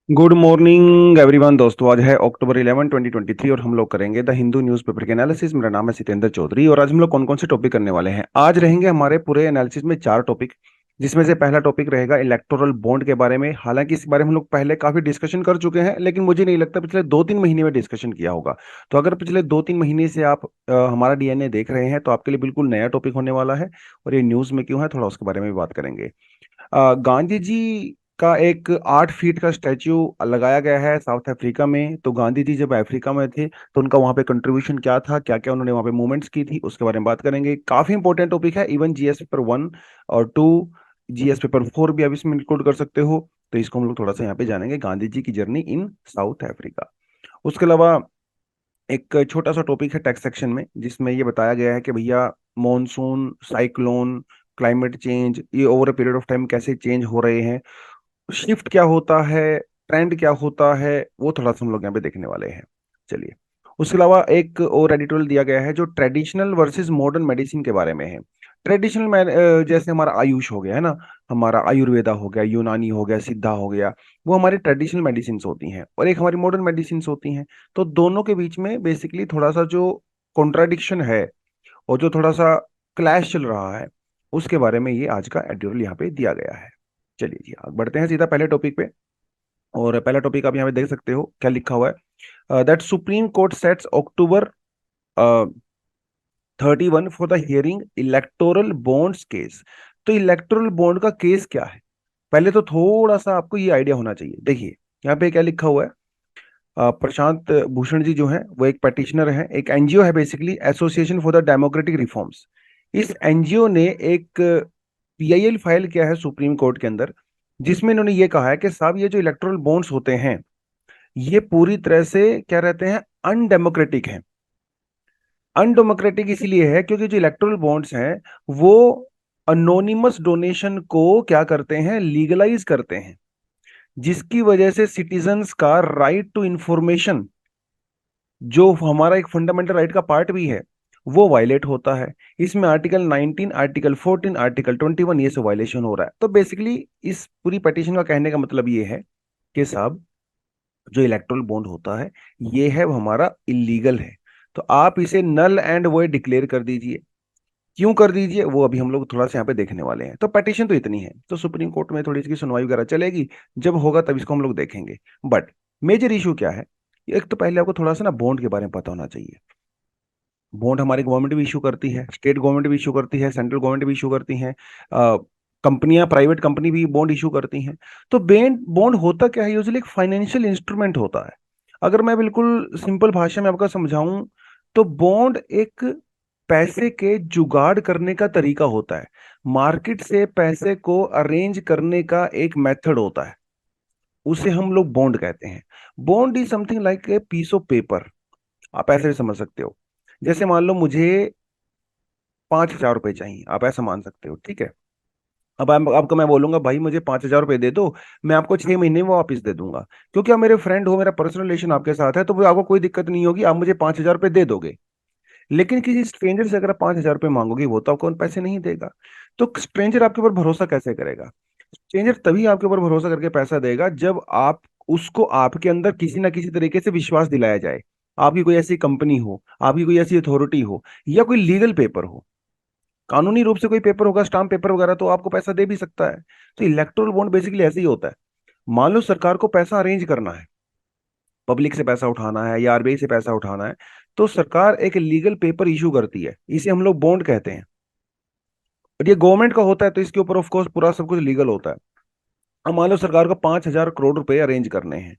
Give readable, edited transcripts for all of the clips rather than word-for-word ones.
Good morning everyone. दोस्तों, आज है अक्टूबर 11 2023 और हम लोग करेंगे द हिंदू न्यूज़पेपर के एनालिसिस। मेरा नाम है सितेंद्र चौधरी और आज हम लोग कौन कौन से टॉपिक करने वाले हैं। आज रहेंगे हमारे पूरे एनालिसिस में चार टॉपिक, जिसमें से पहला टॉपिक रहेगा इलेक्टोरल बॉन्ड के बारे में। हालांकि इस बारे में हम लोग पहले काफी डिस्कशन कर चुके हैं, लेकिन मुझे नहीं लगता पिछले 2-3 महीने में डिस्कशन किया होगा। तो अगर पिछले 2-3 महीने से आप हमारा डीएनए देख रहे हैं तो आपके लिए बिल्कुल नया टॉपिक होने वाला है। और ये न्यूज़ में क्यों है, थोड़ा उसके बारे में भी बात करेंगे। गांधी जी का एक 8 फीट का स्टैच्यू लगाया गया है साउथ अफ्रीका में। तो गांधी जी जब अफ्रीका में थे तो उनका वहां पे कंट्रीब्यूशन क्या था, क्या क्या उन्होंने वहां पे मूवमेंट्स की थी, उसके बारे में बात करेंगे। काफी इंपॉर्टेंट टॉपिक है। इवन जीएस पेपर 1 और 2, जीएस पेपर 4 भी आप इसमें इंक्लूड कर सकते हो। तो इसको हम लोग थोड़ा सा यहाँ पे जानेंगे, गांधी जी की जर्नी इन साउथ अफ्रीका। उसके अलावा एक छोटा सा टॉपिक है टैक्स सेक्शन में, जिसमें ये बताया गया है कि भैया मॉनसून, साइक्लोन, क्लाइमेट चेंज, ये over a period of time कैसे चेंज हो रहे हैं, शिफ्ट क्या होता है, ट्रेंड क्या होता है, वो थोड़ा सा हम लोग यहाँ पे देखने वाले हैं। चलिए, उसके अलावा एक और एडिटोरियल दिया गया है जो ट्रेडिशनल वर्सेस मॉडर्न मेडिसिन के बारे में है। ट्रेडिशनल जैसे हमारा आयुष हो गया है ना, हमारा आयुर्वेदा हो गया, यूनानी हो गया, सिद्धा हो गया, वो हमारी ट्रेडिशनल मेडिसिन होती हैं और एक हमारी मॉडर्न मेडिसिन होती हैं। तो दोनों के बीच में बेसिकली थोड़ा सा जो कॉन्ट्राडिक्शन है और जो थोड़ा सा क्लैश चल रहा है, उसके बारे में ये आज का एडिटोरियल यहाँ पे दिया गया है। चलिए जी, आगे बढ़ते हैं सीधा पहले टॉपिक पे। और पहला टॉपिक आप यहाँ पे देख सकते हो क्या लिखा हुआ है। That supreme court sets October 31 for the hearing electoral bonds case. तो इलेक्टोरल बॉन्ड का केस क्या है, पहले तो थोड़ा सा आपको ये आइडिया होना चाहिए। देखिए यहाँ पे क्या लिखा हुआ है। प्रशांत भूषण जी जो है वो एक पटिशनर है, एक एनजीओ है basically, association for the democratic reforms. इस एनजीओ ने एक पीआईएल फाइल किया है सुप्रीम कोर्ट के अंदर, जिसमें इन्होंने ये कहा है कि साहब ये जो इलेक्टोरल बॉन्ड्स होते हैं ये पूरी तरह से क्या रहते हैं, अनडेमोक्रेटिक हैं। अनडेमोक्रेटिक इसलिए है क्योंकि जो इलेक्टोरल बॉन्ड्स हैं वो अनोनिमस डोनेशन को क्या करते हैं, लीगलाइज करते हैं, जिसकी वजह से सिटीजन्स का राइट टू इंफॉर्मेशन, जो हमारा एक फंडामेंटल राइट का पार्ट भी है, वो वायलेट होता है। इसमें आर्टिकल 19, आर्टिकल 14, आर्टिकल 21 ये सब वायलेशन हो रहा है। तो बेसिकली इस पूरी पटिशन का कहने का मतलब ये है कि साहब जो इलेक्टोरल बॉन्ड होता है ये है वो हमारा इलीगल है। तो आप इसे नल एंड वॉइड डिक्लेयर कर दीजिए। क्यों कर दीजिए वो अभी हम लोग थोड़ा सा यहाँ पे देखने वाले हैं। तो पटिशन तो इतनी है, तो सुप्रीम कोर्ट में थोड़ी इसकी सुनवाई वगैरह चलेगी, जब होगा तब इसको हम लोग देखेंगे। बट मेजर इशू क्या है, एक तो पहले आपको थोड़ा सा ना बॉन्ड के बारे में पता होना चाहिए। बॉन्ड हमारी गवर्नमेंट भी इशू करती है, स्टेट गवर्नमेंट भी इशू करती है, सेंट्रल गवर्नमेंट भी इशू करती है, कंपनियां, प्राइवेट कंपनी भी बॉन्ड इशू करती हैं। तो बॉन्ड बॉन्ड होता क्या है, यूजुअली एक फाइनेंशियल इंस्ट्रूमेंट होता है। अगर मैं बिल्कुल सिंपल भाषा में आपको समझाऊं तो बॉन्ड एक पैसे के जुगाड़ करने का तरीका होता है, मार्केट से पैसे को अरेंज करने का एक मेथड होता है, उसे हम लोग बॉन्ड कहते हैं। Bond is something like a piece of paper, आप ऐसे भी समझ सकते हो। जैसे मान लो मुझे 5,000 रुपए चाहिए, आप ऐसा मान सकते हो, ठीक है। अब आपको मैं बोलूंगा भाई मुझे 5,000 रुपए दे दो, मैं आपको 6 महीने में वापस दे दूंगा, क्योंकि आप मेरे फ्रेंड हो, मेरा पर्सनल रिलेशन आपके साथ है, तो वो आपको कोई दिक्कत नहीं होगी, आप मुझे 5,000 रुपए दे दोगे। लेकिन किसी स्ट्रेंजर से अगर आप 5,000 रुपए मांगोगे वो तो आपको पैसे नहीं देगा। तो स्ट्रेंजर आपके ऊपर भरोसा कैसे करेगा। स्ट्रेंजर तभी आपके ऊपर भरोसा करके पैसा देगा जब आप उसको, आपके अंदर किसी ना किसी तरीके से विश्वास दिलाया जाए, आपकी कोई ऐसी कंपनी हो, आपकी कोई ऐसी अथॉरिटी हो, या कोई लीगल पेपर हो। कानूनी रूप से कोई पेपर होगा, स्टाम्प पेपर वगैरह, तो आपको पैसा दे भी सकता है। तो इलेक्टोरल बॉन्ड बेसिकली ऐसे ही होता है। मान लो सरकार को पैसा अरेंज करना है, पब्लिक से पैसा उठाना है या आरबीआई से पैसा उठाना है, तो सरकार एक लीगल पेपर इशू करती है, इसे हम लोग बॉन्ड कहते हैं। और ये गवर्नमेंट का होता है तो इसके ऊपर ऑफ कोर्स पूरा सब कुछ लीगल होता है। अब मान लो सरकार को 5,000 करोड़ रुपए अरेंज करने हैं,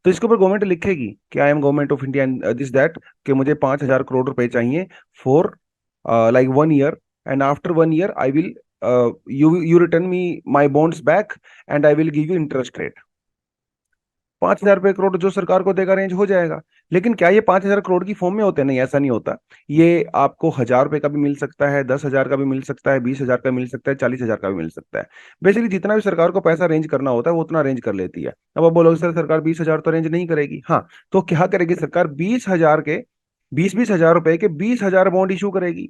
तो इसके ऊपर गवर्नमेंट लिखेगी कि I am government of India this that, कि मुझे 5,000 करोड़ रुपए चाहिए for like 1 year, and after 1 year I will, you return me my bonds back and I will give you interest rate. 5,000 रुपए करोड़ जो सरकार को देगा अरेंज हो जाएगा। लेकिन क्या ये 5,000 करोड़ की फॉर्म में होते हैं, नहीं ऐसा नहीं होता। ये आपको 1,000 रुपए का भी मिल सकता है, 10,000 का भी मिल सकता है, 20,000 का मिल सकता है, 40,000 का भी मिल सकता है। बेसिकली जितना भी सरकार को पैसा अरेंज करना होता है वो उतना अरेंज कर लेती है। अब आप बोलोगे सर सरकार 20,000 तो अरेंज नहीं करेगी, हाँ, तो क्या करेगी सरकार, 20,000 के 20-20 हजार रुपए के 20,000 बॉन्ड इशू करेगी।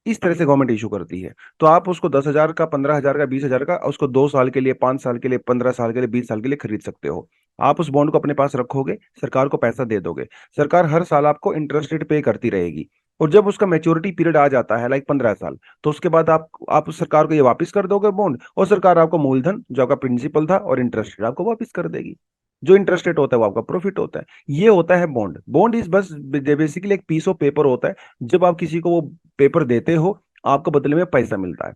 इस तरह से गवर्नमेंट इशू करती है। तो आप उसको 10,000 का, 15,000 का, 20,000 का, उसको 2 साल के लिए, 5 साल के लिए, 15 साल के लिए, 20 साल के लिए खरीद सकते हो। आप उस बॉन्ड को अपने पास रखोगे, सरकार को पैसा दे दोगे, सरकार हर साल आपको इंटरेस्ट रेट पे करती रहेगी। और जब उसका मैच्योरिटी पीरियड आ जाता है, लाइक 15 साल, तो उसके बाद आप सरकार को ये वापस कर दोगे बॉन्ड, और सरकार आपको मूलधन जो आपका प्रिंसिपल था और इंटरेस्ट रेट आपको वापस कर देगी। जो इंटरेस्ट रेट होता है वो आपका प्रॉफिट होता है। ये होता है बॉन्ड। बॉन्ड इज बस बेसिकली एक पीस ऑफ पेपर होता है। जब आप किसी को वो पेपर देते हो, आपको बदले में पैसा मिलता है।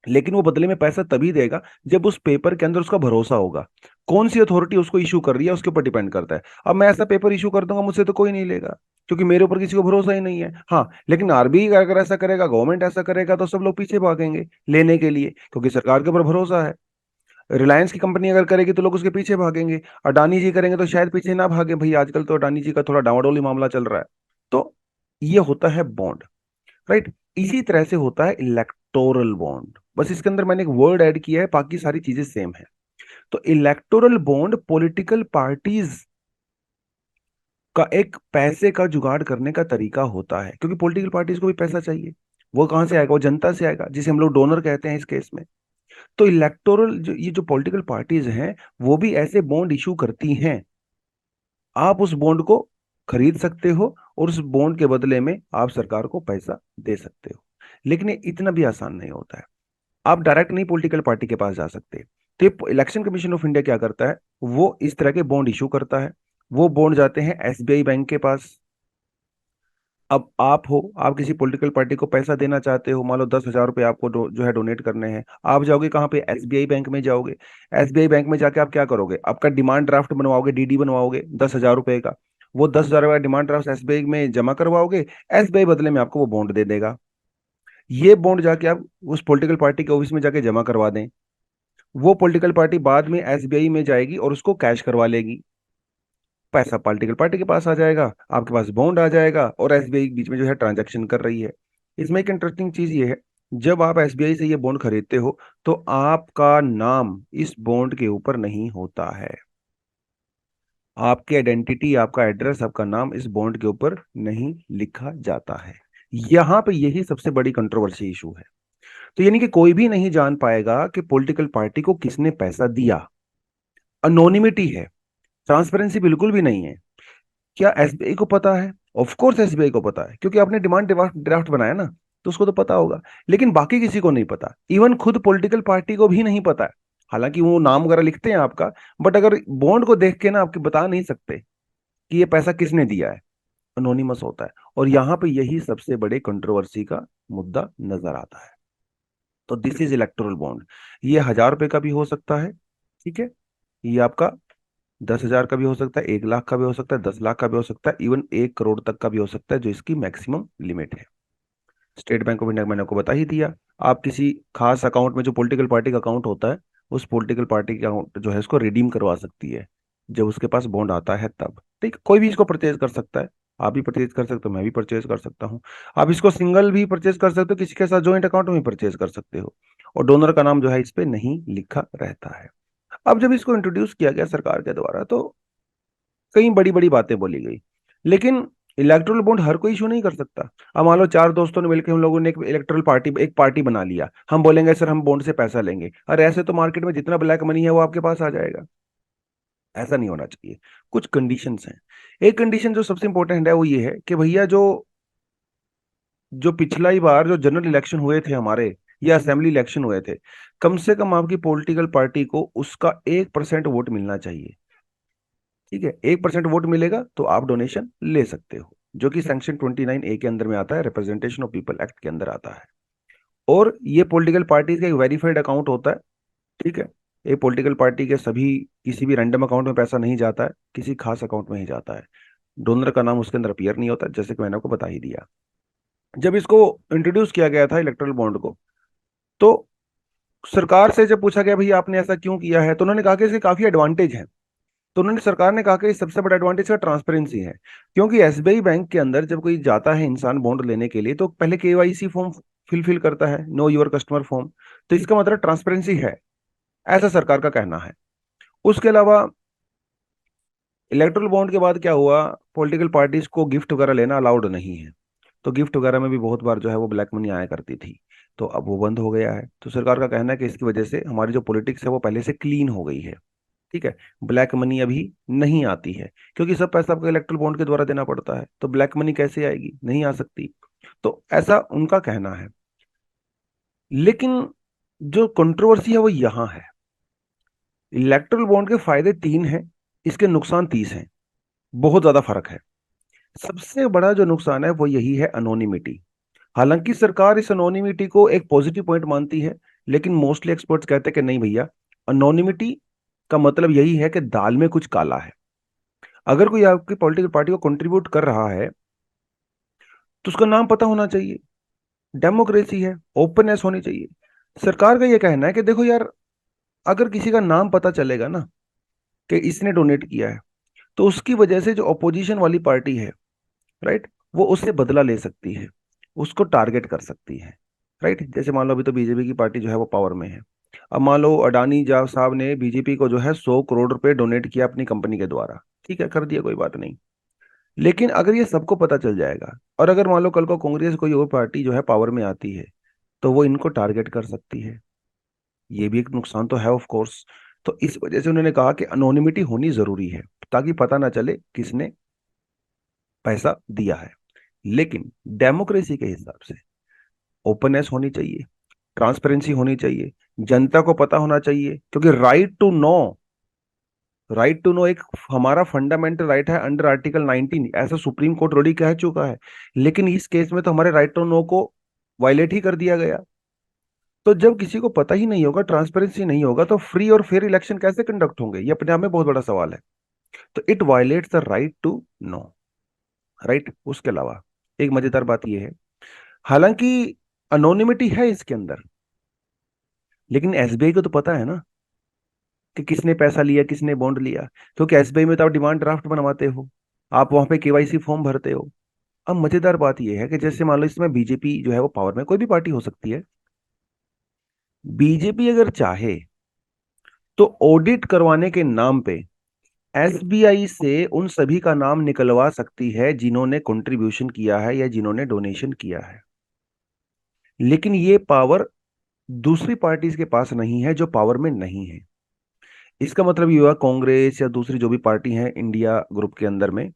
लेकिन वो बदले में पैसा तभी देगा जब उस पेपर के अंदर उसका भरोसा होगा। कौन सी अथॉरिटी उसको इशू कर रही है उसके ऊपर डिपेंड करता है। अब मैं ऐसा पेपर इशू कर दूंगा, मुझसे तो कोई नहीं लेगा, क्योंकि मेरे ऊपर किसी को भरोसा ही नहीं है। हाँ, लेकिन आरबीआई अगर ऐसा करेगा, गवर्नमेंट ऐसा करेगा, तो सब लोग पीछे भागेंगे लेने के लिए, क्योंकि सरकार के ऊपर भरोसा है। रिलायंस की कंपनी अगर करेगी तो लोग उसके पीछे भागेंगे। अडानी जी करेंगे तो शायद पीछे ना भागे, भाई आजकल तो अडानी जी का थोड़ा डावाडोली मामला चल रहा है। तो ये होता है बॉन्ड, राइट। इसी तरह से होता है इलेक्टोरल बॉन्ड। बस इसके अंदर मैंने एक वर्ड ऐड किया है, बाकी सारी चीजें सेम है। तो इलेक्टोरल बॉन्ड पॉलिटिकल पार्टीज का एक पैसे का जुगाड़ करने का तरीका होता है, क्योंकि पॉलिटिकल पार्टीज को भी पैसा चाहिए। वो कहां से आएगा? वो जनता से आएगा, जिसे हम लोग डोनर कहते हैं इस केस में। तो इलेक्टोरल जो ये जो पॉलिटिकल पार्टीज हैं, वो भी ऐसे बॉन्ड इशू करती हैं। आप उस बॉन्ड को खरीद सकते हो, और उस बॉन्ड के बदले में आप सरकार को पैसा दे सकते हो। लेकिन ये इतना भी आसान नहीं होता है। आप डायरेक्ट नहीं पॉलिटिकल पार्टी के पास जा सकते। तो इलेक्शन कमीशन ऑफ इंडिया क्या करता है? वो इस तरह के बॉन्ड इशू करता है। वो बॉन्ड जाते हैं एसबीआई बैंक के पास। अब आप किसी पॉलिटिकल पार्टी को पैसा देना चाहते हो, मान लो 10,000 रुपये आपको जो है डोनेट करने हैं। आप जाओगे कहाँ पे? एसबीआई बैंक में जाओगे। एसबीआई बैंक में जाके आप क्या करोगे? आपका डिमांड ड्राफ्ट बनवाओगे, डीडी बनवाओगे 10,000 रुपये का। वो 10,000 का डिमांड ड्राफ्ट एसबीआई में जमा करवाओगे। एसबीआई बदले में आपको वो बॉन्ड दे देगा। ये बॉन्ड जाके आप उस पॉलिटिकल पार्टी के ऑफिस में जाके जमा करवा दें। वो पॉलिटिकल पार्टी बाद में एसबीआई में जाएगी और उसको कैश करवा लेगी। पैसा पॉलिटिकल पार्टी के पास आ जाएगा, आपके पास बॉन्ड आ जाएगा, और एसबीआई बीच में जो है ट्रांजैक्शन कर रही है। इसमें एक इंटरेस्टिंग चीज ये है, जब आप एसबीआई से ये बॉन्ड खरीदते हो, तो आपका नाम इस बॉन्ड के ऊपर नहीं होता है। आपकी आइडेंटिटी, आपका एड्रेस, आपका नाम इस बॉन्ड के ऊपर नहीं लिखा जाता है। यहाँ पे यही सबसे बड़ी कंट्रोवर्सी इशू है। तो यानी कि कोई भी नहीं जान पाएगा कि पॉलिटिकल पार्टी को किसने पैसा दिया। अनोनिमिटी है, ट्रांसपेरेंसी बिल्कुल भी नहीं है। क्या एसबीआई को पता है? ऑफ कोर्स एसबीआई को पता है, क्योंकि आपने डिमांड ड्राफ्ट बनाया ना, तो उसको तो पता होगा। लेकिन बाकी किसी को नहीं पता, इवन खुद पॉलिटिकल पार्टी को भी नहीं पता है। हालांकि वो नाम वगैरह लिखते हैं आपका, बट अगर बॉन्ड को देख के ना आपके बता नहीं सकते कि ये पैसा किसने दिया है। अनोनिमस होता है। और यहाँ पे यही सबसे बड़े कंट्रोवर्सी का मुद्दा नजर आता है। तो दिस इज इलेक्टोरल बॉन्ड। ये 1,000 रुपए का भी हो सकता है, ठीक है। ये आपका 10,000 का भी हो सकता है, 1 लाख का भी हो सकता है, 10 लाख का भी हो सकता है, इवन 1 करोड़ तक का भी हो सकता है, जो इसकी मैक्सिमम लिमिट है। स्टेट बैंक ऑफ इंडिया मैंने आपको बता ही दिया। आप किसी खास अकाउंट में, जो पॉलिटिकल पार्टी का अकाउंट होता है, उस पॉलिटिकल पार्टी का अकाउंट जो है इसको रिडीम करवा सकती है, जब उसके पास बॉन्ड आता है तब। ठीक, कोई भी इसको परचेज कर सकता है। आप भी परचेज कर सकते हो, मैं भी परचेज कर सकता हूँ। आप इसको सिंगल भी परचेज कर सकते हो, किसी के साथ ज्वाइंट अकाउंट में भी परचेज कर सकते हो। और डोनर का नाम जो है इस पे नहीं लिखा रहता है। अब जब इसको इंट्रोड्यूस किया गया सरकार के द्वारा, तो कई बड़ी बड़ी बातें बोली गई। लेकिन इलेक्ट्रल बॉन्ड हर कोई इशू नहीं कर सकता। अब मान लो 4 दोस्तों ने मिलकर हम लोगों ने एक इलेक्ट्रल पार्टी, एक पार्टी बना लिया, हम बोलेंगे सर हम बॉन्ड से पैसा लेंगे। अरे ऐसे तो मार्केट में जितना ब्लैक मनी है वो आपके पास आ जाएगा। ऐसा नहीं होना चाहिए। कुछ कंडीशंस हैं। एक कंडीशन जो सबसे इंपॉर्टेंट है वो ये है कि भैया, जो जो पिछला ही बार जो जनरल इलेक्शन हुए थे हमारे, या असेंबली इलेक्शन हुए थे, कम से कम आपकी पॉलिटिकल पार्टी को उसका 1% वोट मिलना चाहिए। ठीक है, 1% वोट मिलेगा तो आप डोनेशन ले सकते हो, जो कि सेक्शन 29A के अंदर में आता है, रिप्रेजेंटेशन ऑफ पीपल एक्ट के अंदर आता है। और ये पॉलिटिकल पार्टी का एक वेरीफाइड अकाउंट होता है। ठीक है, ये पॉलिटिकल पार्टी के सभी, किसी भी रैंडम अकाउंट में पैसा नहीं जाता है, किसी खास अकाउंट में ही जाता है। डोनर का नाम उसके अंदर अपीयर नहीं होता, जैसे कि मैंने आपको बता ही दिया। जब इसको इंट्रोड्यूस किया गया था इलेक्ट्रल बॉन्ड को, तो सरकार से जब पूछा गया भैया आपने ऐसा क्यों किया है, तो उन्होंने कहा कि इसके काफी एडवांटेज हैं। तो उन्होंने, सरकार ने कहा कि सबसे बड़ा एडवांटेज का ट्रांसपेरेंसी है। क्योंकि एसबीआई बैंक के अंदर जब कोई जाता है इंसान बॉन्ड लेने के लिए, तो पहले केवाईसी फॉर्म फिल करता है, नो योर कस्टमर फॉर्म। तो इसका मतलब ट्रांसपेरेंसी है, ऐसा सरकार का कहना है। उसके अलावा इलेक्ट्रल बॉन्ड के बाद क्या हुआ, पॉलिटिकल पार्टीज को गिफ्ट वगैरह लेना अलाउड नहीं है। तो गिफ्ट वगैरह में भी बहुत बार जो है वो ब्लैक मनी आया करती थी। तो अब वो बंद हो गया है। तो सरकार का कहना है कि इसकी वजह से हमारी जो पॉलिटिक्स है वो पहले से क्लीन हो गई है। ठीक है। ब्लैक मनी अभी नहीं आती है, क्योंकि सब पैसा आपको इलेक्ट्रल बॉन्ड के द्वारा देना पड़ता है, तो ब्लैक मनी कैसे आएगी, नहीं आ सकती। तो ऐसा उनका कहना है। लेकिन जो कंट्रोवर्सी है वो यहां है, इलेक्ट्रल बॉन्ड के फायदे 3 हैं, इसके नुकसान 30 हैं। बहुत ज्यादा फर्क है। सबसे बड़ा जो नुकसान है वो यही है, अनोनिमिटी। हालांकि सरकार इस अनोनिमिटी को एक पॉजिटिव पॉइंट मानती है, लेकिन मोस्टली एक्सपर्ट्स कहते हैं कि नहीं भैया, अनोनिमिटी का मतलब यही है कि दाल में कुछ काला है। अगर कोई आपकी पॉलिटिकल पार्टी को कंट्रीब्यूट कर रहा है तो उसका नाम पता होना चाहिए। डेमोक्रेसी है, ओपननेस होनी चाहिए। सरकार का यह कहना है कि देखो यार, अगर किसी का नाम पता चलेगा ना कि इसने डोनेट किया है, तो उसकी वजह से जो अपोजिशन वाली पार्टी है, राइट, वो उससे बदला ले सकती है, उसको टारगेट कर सकती है। राइट, जैसे मान लो अभी तो बीजेपी की पार्टी जो है वो पावर में है। अब मान लो अडानी जा साहब ने बीजेपी को जो है 100 करोड़ रुपए डोनेट किया अपनी कंपनी के द्वारा। ठीक है, कर दिया, कोई बात नहीं। लेकिन अगर ये सबको पता चल जाएगा, और अगर मान लो कल को कांग्रेस कोई और पार्टी जो है पावर में आती है, तो वो इनको टारगेट कर सकती है। ये भी एक नुकसान तो है ऑफ कोर्स। तो इस वजह से उन्होंने कहा कि अनोनिमिटी होनी जरूरी है, ताकि पता ना चले किसने पैसा दिया है। लेकिन डेमोक्रेसी के हिसाब से ओपननेस होनी चाहिए, ट्रांसपेरेंसी होनी चाहिए, जनता को पता होना चाहिए, क्योंकि राइट टू नो एक हमारा फंडामेंटल राइट है अंडर आर्टिकल 19, ऐसा सुप्रीम कोर्ट ऑलरेडी कह चुका है। लेकिन इस केस में तो हमारे राइट टू नो को वायलेट ही कर दिया गया। तो जब किसी को पता ही नहीं होगा, ट्रांसपेरेंसी नहीं होगा, तो फ्री और फेयर इलेक्शन कैसे कंडक्ट होंगे, ये अपने आप में बहुत बड़ा सवाल है। तो it violates the right to know. Right, उसके अलावा एक मजेदार बात यह है, हालांकि अनोनिमिटी है इसके अंदर, लेकिन एसबीआई को तो पता है ना कि किसने पैसा लिया, किसने बॉन्ड लिया। क्योंकि एसबीआई में तो आप डिमांड ड्राफ्ट बनवाते हो, आप वहां पे केवाईसी फॉर्म भरते हो। अब मजेदार बात यह है कि जैसे मान लो इसमें बीजेपी जो है वो पावर में, कोई भी पार्टी हो सकती है, बीजेपी अगर चाहे तो ऑडिट करवाने के नाम पे एसबीआई से उन सभी का नाम निकलवा सकती है जिन्होंने कंट्रीब्यूशन किया है या जिन्होंने डोनेशन किया है। लेकिन ये पावर दूसरी पार्टीज के पास नहीं है जो पावर में नहीं है। इसका मतलब ये हुआ, कांग्रेस या दूसरी जो भी पार्टी है इंडिया ग्रुप के अंदर में,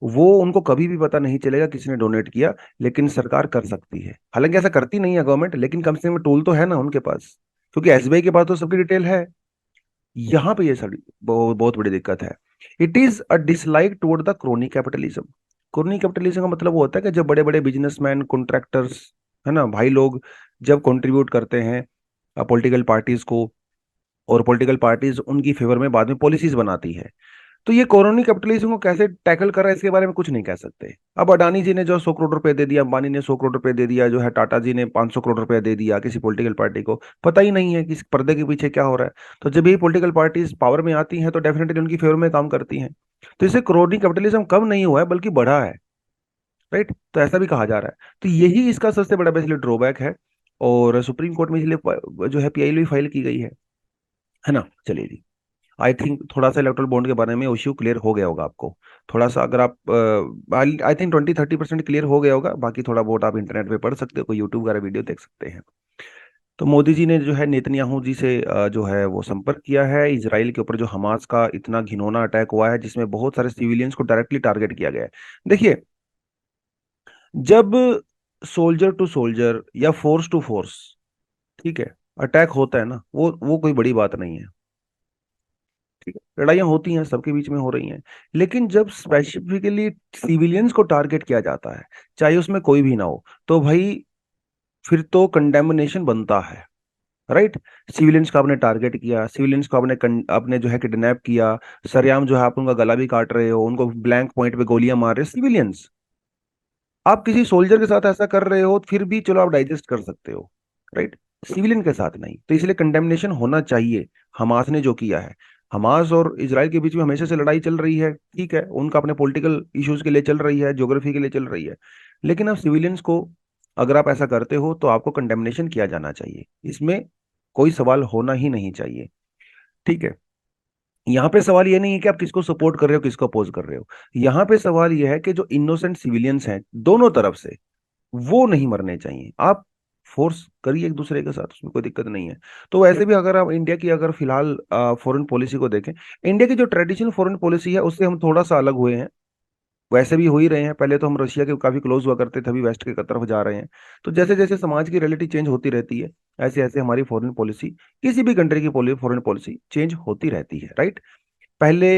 वो उनको कभी भी पता नहीं चलेगा किसने डोनेट किया। लेकिन सरकार कर सकती है, हालांकि ऐसा करती नहीं है गवर्नमेंट, लेकिन कम से कम टूल तो है ना उनके पास, क्योंकि एसबीआई के पास तो सबकी डिटेल है। यहाँ पे ये सारी बहुत बड़ी दिक्कत है। It is a dislike toward the crony capitalism. Crony capitalism का मतलब वो होता है कि जब बड़े बड़े बिजनेसमैन, कॉन्ट्रैक्टर्स, है ना भाई लोग, जब कंट्रीब्यूट करते हैं पॉलिटिकल पार्टीज को, और पॉलिटिकल पार्टीज उनकी फेवर में बाद में पॉलिसीज बनाती है। तो ये कॉलोनी कैपिटलिज्म को कैसे टैकल कर रहा है इसके बारे में कुछ नहीं कह सकते। अब अडानी जी ने जो 100 करोड़ रुपए दे दिया, अंबानी ने 100 करोड़ रुपए दे दिया, जो है टाटा जी ने 500 करोड़ रुपए दे दिया किसी पॉलिटिकल पार्टी को, पता ही नहीं है कि इस पर्दे के पीछे क्या हो रहा है। तो जब ये पॉलिटिकल पार्टीज पावर में आती हैं तो डेफिनेटली उनकी फेवर में काम करती हैं। तो इससे क्रोनी कैपिटलिज्म कम नहीं हुआ है बल्कि बढ़ा है। राइट, तो ऐसा भी कहा जा रहा है। तो यही इसका सबसे बड़ा बेसिकली ड्रॉबैक है। और सुप्रीम कोर्ट में इसलिए जो है पीआईएल फाइल की गई है ना। चलिए जी, आई थिंक थोड़ा सा इलेक्ट्रल बॉन्ड के बारे में इश्यू क्लियर हो गया होगा आपको। थोड़ा सा अगर आप, आई थिंक 20-30% क्लियर हो गया होगा, बाकी थोड़ा बहुत आप इंटरनेट पे पढ़ सकते हो, कोई यूट्यूब वगैरह वीडियो देख सकते हैं। तो मोदी जी ने जो है नेतन्याहू जी से जो है वो संपर्क किया है इसराइल के ऊपर, जो हमास का इतना घिनौना अटैक हुआ है जिसमें बहुत सारे सिविलियंस को डायरेक्टली टारगेट किया गया है। देखिए, जब सोल्जर टू सोल्जर या फोर्स टू फोर्स, ठीक है, अटैक होता है ना, वो कोई बड़ी बात नहीं है। ठीक है, लड़ाइयाँ होती हैं, सबके बीच में हो रही हैं। लेकिन जब स्पेसिफिकली सिविलियंस को टारगेट किया जाता है, चाहे उसमें कोई भी ना हो, तो भाई फिर तो कंडेमनेशन बनता है। राइट, सिविलियंस को आपने टारगेट किया, सिविलियंस को आपने जो है किडनैप किया, सरेआम जो है आप उनका गला भी काट रहे हो, उनको ब्लैंक पॉइंट पे गोलियां मार रहे हो सिविलियंस। आप किसी सोल्जर के साथ ऐसा कर रहे हो फिर भी चलो आप डाइजेस्ट कर सकते हो, राइट, सिविलियन के साथ नहीं। तो इसलिए कंडेमनेशन होना चाहिए। हमास ने जो किया है, हमास और इसराइल के बीच में हमेशा से लड़ाई चल रही है, ठीक है, उनका अपने पॉलिटिकल इश्यूज के लिए चल रही है, ज्योग्राफी के लिए चल रही है। लेकिन अब सिविलियंस को अगर आप ऐसा करते हो तो आपको कंडेमनेशन किया जाना चाहिए, इसमें कोई सवाल होना ही नहीं चाहिए। ठीक है, यहाँ पे सवाल ये नहीं है कि आप किसको सपोर्ट कर रहे हो किसको अपोज कर रहे हो। यहाँ पे सवाल ये है कि जो इनोसेंट सिविलियंस हैं दोनों तरफ से, वो नहीं मरने चाहिए। आप फोर्स करिए एक दूसरे के साथ, उसमें कोई दिक्कत नहीं है। तो वैसे भी अगर आप इंडिया की अगर फिलहाल फॉरेन पॉलिसी को देखें, इंडिया की जो ट्रेडिशनल फॉरेन पॉलिसी है उससे हम थोड़ा सा अलग हुए हैं। वैसे भी हो ही रहे हैं, पहले तो हम रशिया के काफी क्लोज हुआ करते थे, अभी वेस्ट की तरफ जा रहे हैं। तो जैसे जैसे समाज की रियलिटी चेंज होती रहती है, ऐसे ऐसे हमारी फॉरेन पॉलिसी, किसी भी कंट्री की फॉरेन पॉलिसी चेंज होती रहती है, राइट। पहले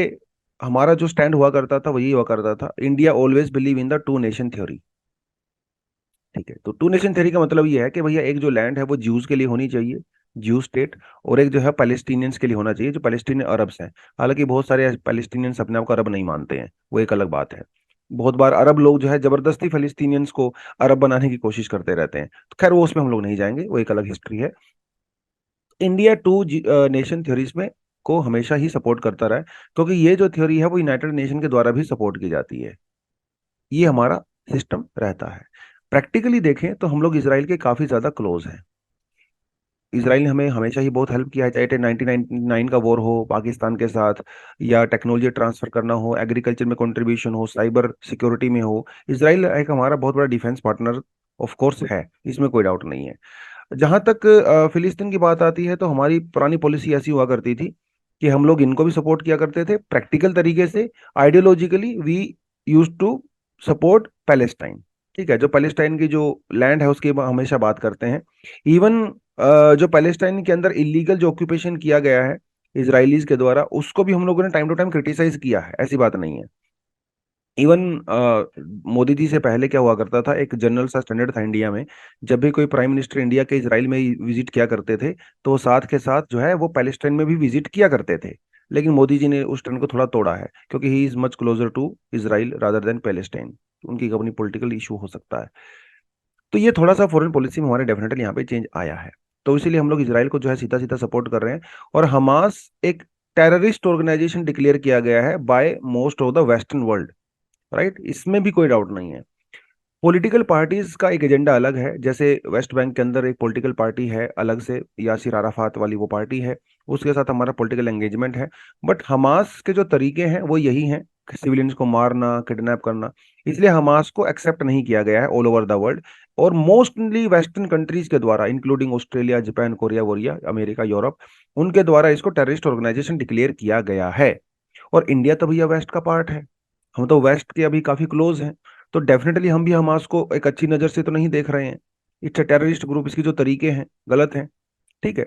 हमारा जो स्टैंड हुआ करता था वो यही हुआ करता था, India always believe in the two nation theory. ठीक है, तो टू नेशन थ्योरी का मतलब ये है कि भैया एक जो लैंड है वो ज्यूज के लिए होनी चाहिए, ज्यू स्टेट, और एक जो है पैलेस्टीनियंस के लिए होना चाहिए, जो पैलेस्टीनियन अरब्स हैं। हालांकि बहुत सारे पैलेस्टीनियंस अपने आप को अरब नहीं मानते हैं, वो एक अलग बात है। बहुत बार अरब लोग जो है जबरदस्ती फलस्तीनियंस को अरब बनाने की कोशिश करते रहते हैं, तो खैर वो उसमें हम लोग नहीं जाएंगे, वो एक अलग हिस्ट्री है। इंडिया टू नेशन थ्योरीज में को हमेशा ही सपोर्ट करता रहा है, क्योंकि ये जो थ्योरी है वो यूनाइटेड नेशन के द्वारा भी सपोर्ट की जाती है। ये हमारा सिस्टम रहता है। प्रैक्टिकली देखें तो हम लोग इसराइल के काफी ज्यादा क्लोज हैं। इसराइल ने हमें हमेशा ही बहुत हेल्प किया है, चाहे 1999 का वॉर हो पाकिस्तान के साथ, या टेक्नोलॉजी ट्रांसफर करना हो, एग्रीकल्चर में कंट्रीब्यूशन हो, साइबर सिक्योरिटी में हो। इसराइल एक हमारा बहुत बड़ा डिफेंस पार्टनर ऑफ कोर्स है, इसमें कोई डाउट नहीं है। जहां तक फिलिस्तीन की बात आती है, तो हमारी पुरानी पॉलिसी ऐसी हुआ करती थी कि हम लोग इनको भी सपोर्ट किया करते थे प्रैक्टिकल तरीके से। Ideologically we use to support Palestine. ठीक है, जो पैलेस्टाइन की जो लैंड है उसकी हमेशा बात करते हैं। इवन जो पैलेस्टाइन के अंदर इलीगल जो ऑक्यूपेशन किया गया है इसराइलीज के द्वारा, उसको भी हम लोगों ने टाइम टू टाइम क्रिटिसाइज किया है, ऐसी बात नहीं है। इवन मोदी जी से पहले क्या हुआ करता था, एक जनरल सा स्टैंडर्ड था इंडिया में, जब भी कोई प्राइम मिनिस्टर इंडिया के इसराइल में विजिट किया करते थे, तो वो साथ के साथ जो है वो पैलेस्टाइन में भी विजिट किया करते थे। लेकिन मोदी जी ने उस ट्रेंड को थोड़ा तोड़ा है, क्योंकि he is much closer to Israel rather than Palestine. उनकी अपनी पॉलिटिकल इशू हो सकता है। तो ये थोड़ा सा फॉरेन पॉलिसी में हमारे डेफिनेटली यहाँ पे चेंज आया है। तो इसीलिए हम लोग इसराइल को जो है सीधा सीधा सपोर्ट कर रहे हैं। और हमास एक टेररिस्ट ऑर्गेनाइजेशन डिक्लेयर किया गया है by most of the western world, right, इसमें भी कोई डाउट नहीं है। पॉलिटिकल पार्टीज का एक एजेंडा अलग है, जैसे वेस्ट बैंक के अंदर एक पॉलिटिकल पार्टी है अलग से, यासिर अराफात वाली वो पार्टी है, उसके साथ हमारा पॉलिटिकल एंगेजमेंट है। बट हमास के जो तरीके हैं वो यही हैं, सिविलियंस को मारना, किडनैप करना। इसलिए हमास को एक्सेप्ट नहीं किया गया है ऑल ओवर द वर्ल्ड। और मोस्टली वेस्टर्न कंट्रीज के द्वारा, इंक्लूडिंग ऑस्ट्रेलिया, जापान, कोरिया वोरिया, अमेरिका, यूरोप, उनके द्वारा इसको टेररिस्ट ऑर्गेनाइजेशन डिक्लेयर किया गया है। और इंडिया तो भैया वेस्ट का पार्ट है, हम तो वेस्ट के अभी काफी क्लोज हैं। तो डेफिनेटली हम भी हमास को एक अच्छी नजर से तो नहीं देख रहे हैं। इट्स टेररिस्ट ग्रुप, इसकी जो तरीके हैं गलत हैं। ठीक है,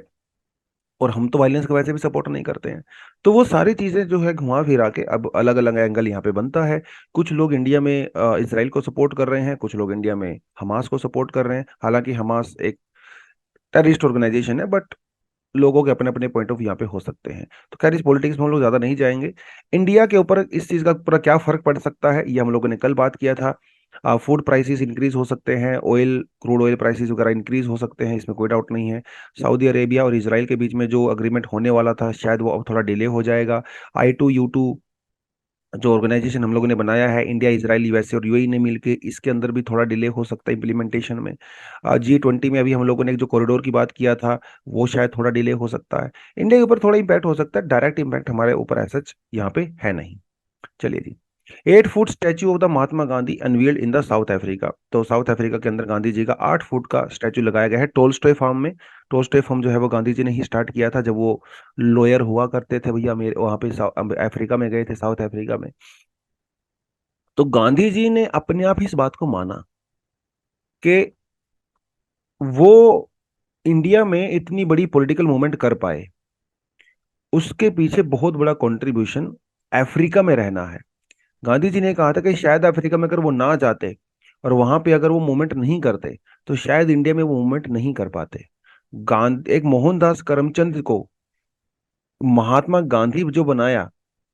और हम तो वायलेंस का वैसे भी सपोर्ट नहीं करते हैं। तो वो सारी चीजें जो है घुमा फिरा के अब अलग अलग एंगल यहाँ पे बनता है। कुछ लोग इंडिया में इसराइल को सपोर्ट कर रहे हैं, कुछ लोग इंडिया में हमास को सपोर्ट कर रहे हैं। हालांकि हमास एक टेररिस्ट ऑर्गेनाइजेशन है, बट लोगों के अपने अपने पॉइंट ऑफ यहाँ पे हो सकते हैं। तो खैर इस पॉलिटिक्स में हम लोग ज्यादा नहीं जाएंगे। इंडिया के ऊपर इस चीज का पूरा क्या फर्क पड़ सकता है, ये हम लोगों ने कल बात किया था। फूड प्राइसेस इंक्रीज हो सकते हैं, ऑयल, क्रूड ऑयल प्राइसेस वगैरह इंक्रीज हो सकते हैं, इसमें कोई डाउट नहीं है। सऊदी अरेबिया और इसराइल के बीच में जो अग्रीमेंट होने वाला था, शायद वो अब थोड़ा डिले हो जाएगा। I2U2 जो ऑर्गेनाइजेशन हम लोगों ने बनाया है, इंडिया, इसराइल, यूएसए और यूएई ने मिलकर, इसके अंदर भी थोड़ा डिले हो सकता है इम्प्लीमेंटेशन में। G20 में अभी हम लोगों ने एक जो कॉरिडोर की बात किया था, वो शायद थोड़ा डिले हो सकता है। इंडिया के ऊपर थोड़ा इम्पैक्ट हो सकता है, डायरेक्ट इम्पैक्ट हमारे ऊपर ऐसा यहाँ पे है नहीं। चलिए जी। 8 foot statue of the Mahatma Gandhi unveiled in the south Africa. तो साउथ अफ्रीका के अंदर गांधी जी का 8 फुट का स्टैच्यू लगाया गया है टोल्स्टॉय फार्म में। टोल्स्टॉय फार्म जो है वो गांधी जी ने ही स्टार्ट किया था, जब वो लॉयर हुआ करते थे भैया, मेरे वहां पे अफ्रीका में गए थे, साउथ अफ्रीका में। तो गांधी जी ने अपने आप ही इस बात को माना कि वो इंडिया में इतनी बड़ी पॉलिटिकल मूवमेंट कर पाए, उसके पीछे बहुत बड़ा कंट्रीब्यूशन अफ्रीका में रहना है। गांधी जी ने कहा था कि शायद अफ्रीका में अगर वो ना जाते और वहां पे अगर वो मूवमेंट नहीं करते, तो शायद इंडिया में वो मूवमेंट नहीं कर पाते। एक मोहनदास करमचंद को महात्मा गांधी जो बनाया,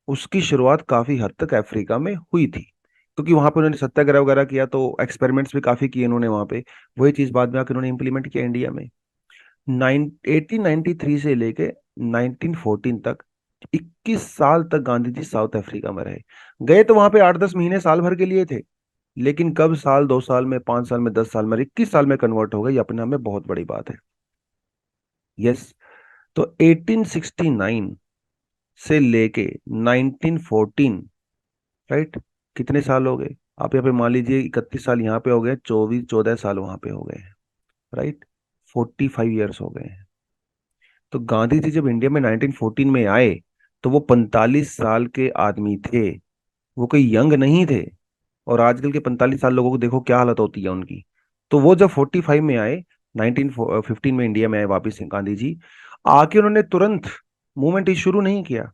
उसकी शुरुआत काफी हद तक अफ्रीका में हुई थी, क्योंकि वहां पे उन्होंने सत्याग्रह वगैरह किया, तो एक्सपेरिमेंट्स भी काफी किए उन्होंने वहां पे। वही चीज बाद में आकर उन्होंने इंप्लीमेंट किया इंडिया में। 1893 से लेके 1914 तक 21 साल तक गांधी जी साउथ अफ्रीका में रहे। गए तो वहां पे 8-10 महीने, साल भर के लिए थे, लेकिन कब साल, 2 साल में, 5 साल में, 10 साल में, 21 साल में कन्वर्ट हो गई, अपने आप में बहुत बड़ी बात है। यस। तो 1869 से लेके 1914, राइट, कितने साल हो गए? आप यहाँ पे मान लीजिए 31 साल यहाँ पे हो गए, 14 साल वहां पे हो गए हैं, राइट। 45 ईयर्स हो गए हैं। तो गांधी जी जब इंडिया में 1914 में आए तो वो 45 साल के आदमी थे, वो कोई यंग नहीं थे। और आजकल के 45 साल लोगों को देखो क्या हालत होती है उनकी। तो वो जब 45 में आए, 1915 में इंडिया में आए वापिस गांधी जी, आके उन्होंने तुरंत मूवमेंट शुरू नहीं किया।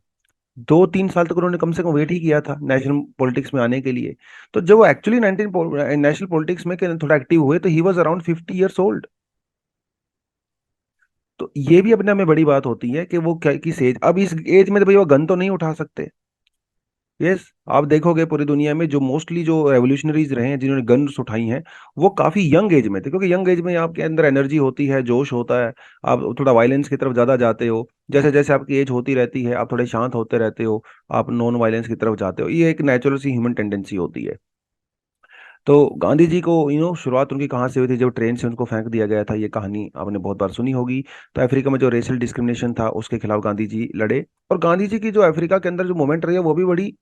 2-3 साल तक उन्होंने कम से कम वेट ही किया था नेशनल पॉलिटिक्स में आने के लिए। तो जब वो एक्चुअली नेशनल पॉलिटिक्स में थोड़ा एक्टिव हुए तो he was around 50 years old. तो ये भी अपने में बड़ी बात होती है कि वो क्या किस एज, अब इस एज में तो भाई वो गन तो नहीं उठा सकते। यस। आप देखोगे पूरी दुनिया में जो मोस्टली जो रेवोल्यूशनरीज रहे हैं जिन्होंने गन्स उठाई हैं, वो काफी यंग एज में थे, क्योंकि यंग एज में आपके अंदर एनर्जी होती है, जोश होता है। आप थोड़ा वायलेंस की तरफ ज्यादा जाते हो। जैसे जैसे आपकी एज होती रहती है आप थोड़े शांत होते रहते हो, आप नॉन वायलेंस की तरफ जाते हो। ये एक नेचुरल सी ह्यूमन टेंडेंसी होती है। तो गांधी जी को शुरुआत उनकी कहाँ से हुई थी, जब ट्रेन से उनको फेंक दिया गया था, ये कहानी आपने बहुत बार सुनी होगी। तो अफ्रीका में जो रेशियल डिस्क्रिमिनेशन था उसके खिलाफ गांधी जी लड़े। और गांधी जी की जो अफ्रीका के अंदर जो मूवमेंट रही है वो भी बड़ी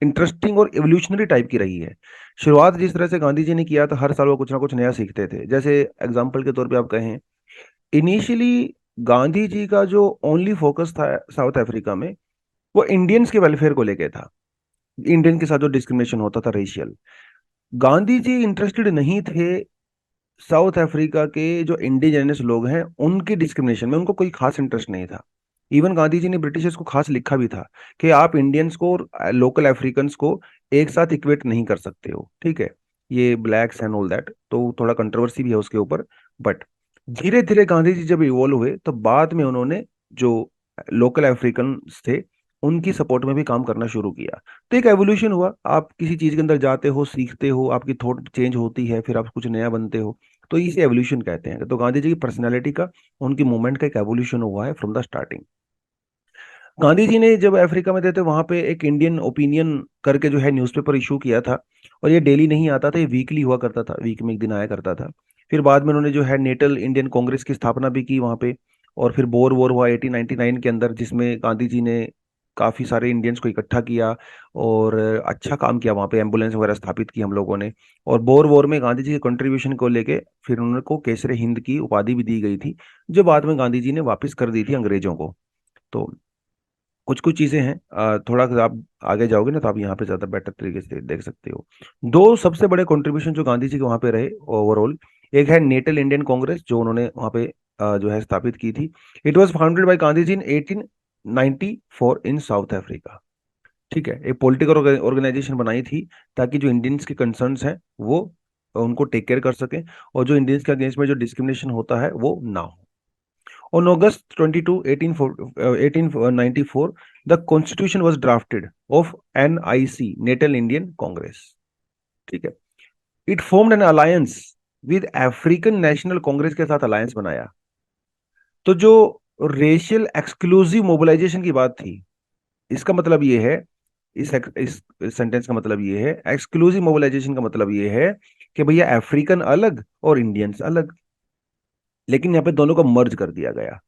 इंटरेस्टिंग और एवोल्यूशनरी टाइप की रही है। शुरुआत जिस तरह से गांधी जी ने किया था, हर साल वो कुछ ना कुछ नया सीखते थे। जैसे एग्जाम्पल के तौर पे आप कहें, इनिशियली गांधी जी का जो ओनली फोकस था साउथ अफ्रीका में, वो इंडियंस के वेलफेयर को लेके था। इंडियन के साथ जो डिस्क्रिमिनेशन होता था रेशियल, गांधी जी इंटरेस्टेड नहीं थे साउथ अफ्रीका के जो इंडिजिनस लोग हैं उनकी डिस्क्रिमिनेशन में। उनको कोई खास इंटरेस्ट नहीं था। इवन गांधी जी ने ब्रिटिशर्स को खास लिखा भी था कि आप इंडियंस को और लोकल अफ्रीकन्स को एक साथ इक्वेट नहीं कर सकते हो, ठीक है। ये ब्लैक्स एंड ऑल दैट तो थोड़ा कंट्रोवर्सी भी है उसके ऊपर। बट धीरे धीरे गांधी जी जब इवॉल्व हुए तो बाद में उन्होंने जो लोकल अफ्रीकन थे उनकी सपोर्ट में भी काम करना शुरू किया। तो एक एवोल्यूशन हुआ। आप किसी चीज के अंदर जाते हो, सीखते हो, आपकी थॉट चेंज होती है, फिर आप कुछ नया बनते हो। तो इसे एवोल्यूशन कहते हैं। तो गांधी जी की पर्सनैलिटी का, उनकी मूवमेंट का एक एवोल्यूशन हुआ है from the starting. Gandhi ji ने जब अफ्रीका में थे तो वहां पे एक इंडियन ओपिनियन करके जो है न्यूज़पेपर इशू किया था। और ये डेली नहीं आता था, ये वीकली हुआ करता था, वीक में एक दिन आया करता था। फिर बाद में उन्होंने जो है नेटल इंडियन कांग्रेस की स्थापना भी की वहां पे। और फिर बोर वोर हुआ 1899 के अंदर, जिसमें गांधी जी ने काफी सारे इंडियंस को इकट्ठा किया और अच्छा काम किया वहां पे, एम्बुलेंस वगैरह स्थापित की हम लोगों ने। और बोर वोर में गांधी जी के कंट्रीब्यूशन को लेके फिर उनको केसरे हिंद की उपाधि भी दी गई थी, जो बाद में गांधी जी ने वापस कर दी थी अंग्रेजों को। तो कुछ कुछ चीजें हैं। थोड़ा सा आप आगे जाओगे ना तो आप यहाँ पे ज्यादा बेटर तरीके से देख सकते हो। दो सबसे बड़े कंट्रीब्यूशन जो गांधी जी के वहाँ पे रहे ओवरऑल, एक है नेटल इंडियन कांग्रेस जो उन्होंने वहाँ पे जो है स्थापित की थी। It was founded by Gandhi ji in 1894 in South Africa. ठीक है, एक पॉलिटिकल ऑर्गेनाइजेशन बनाई थी ताकि जो इंडियंस के कंसर्न्स हैं वो उनको टेक केयर कर सकें, और जो इंडियंस के अगेंस्ट में जो डिस्क्रिमिनेशन होता है वो ना हो। On August 22, 1894, the constitution was drafted of NIC, Natal Indian Congress. ठीक है। It formed an alliance with African National Congress के साथ अलायंस बनाया। तो जो रेशियल एक्सक्लूसिव मोबिलाइजेशन की बात थी, इसका मतलब ये है, इस सेंटेंस का मतलब ये है, एक्सक्लूसिव मोबिलाइजेशन का मतलब ये है कि भैया अफ्रीकन अलग और इंडियंस अलग, लेकिन यहाँ पे दोनों को मर्ज कर दिया गया।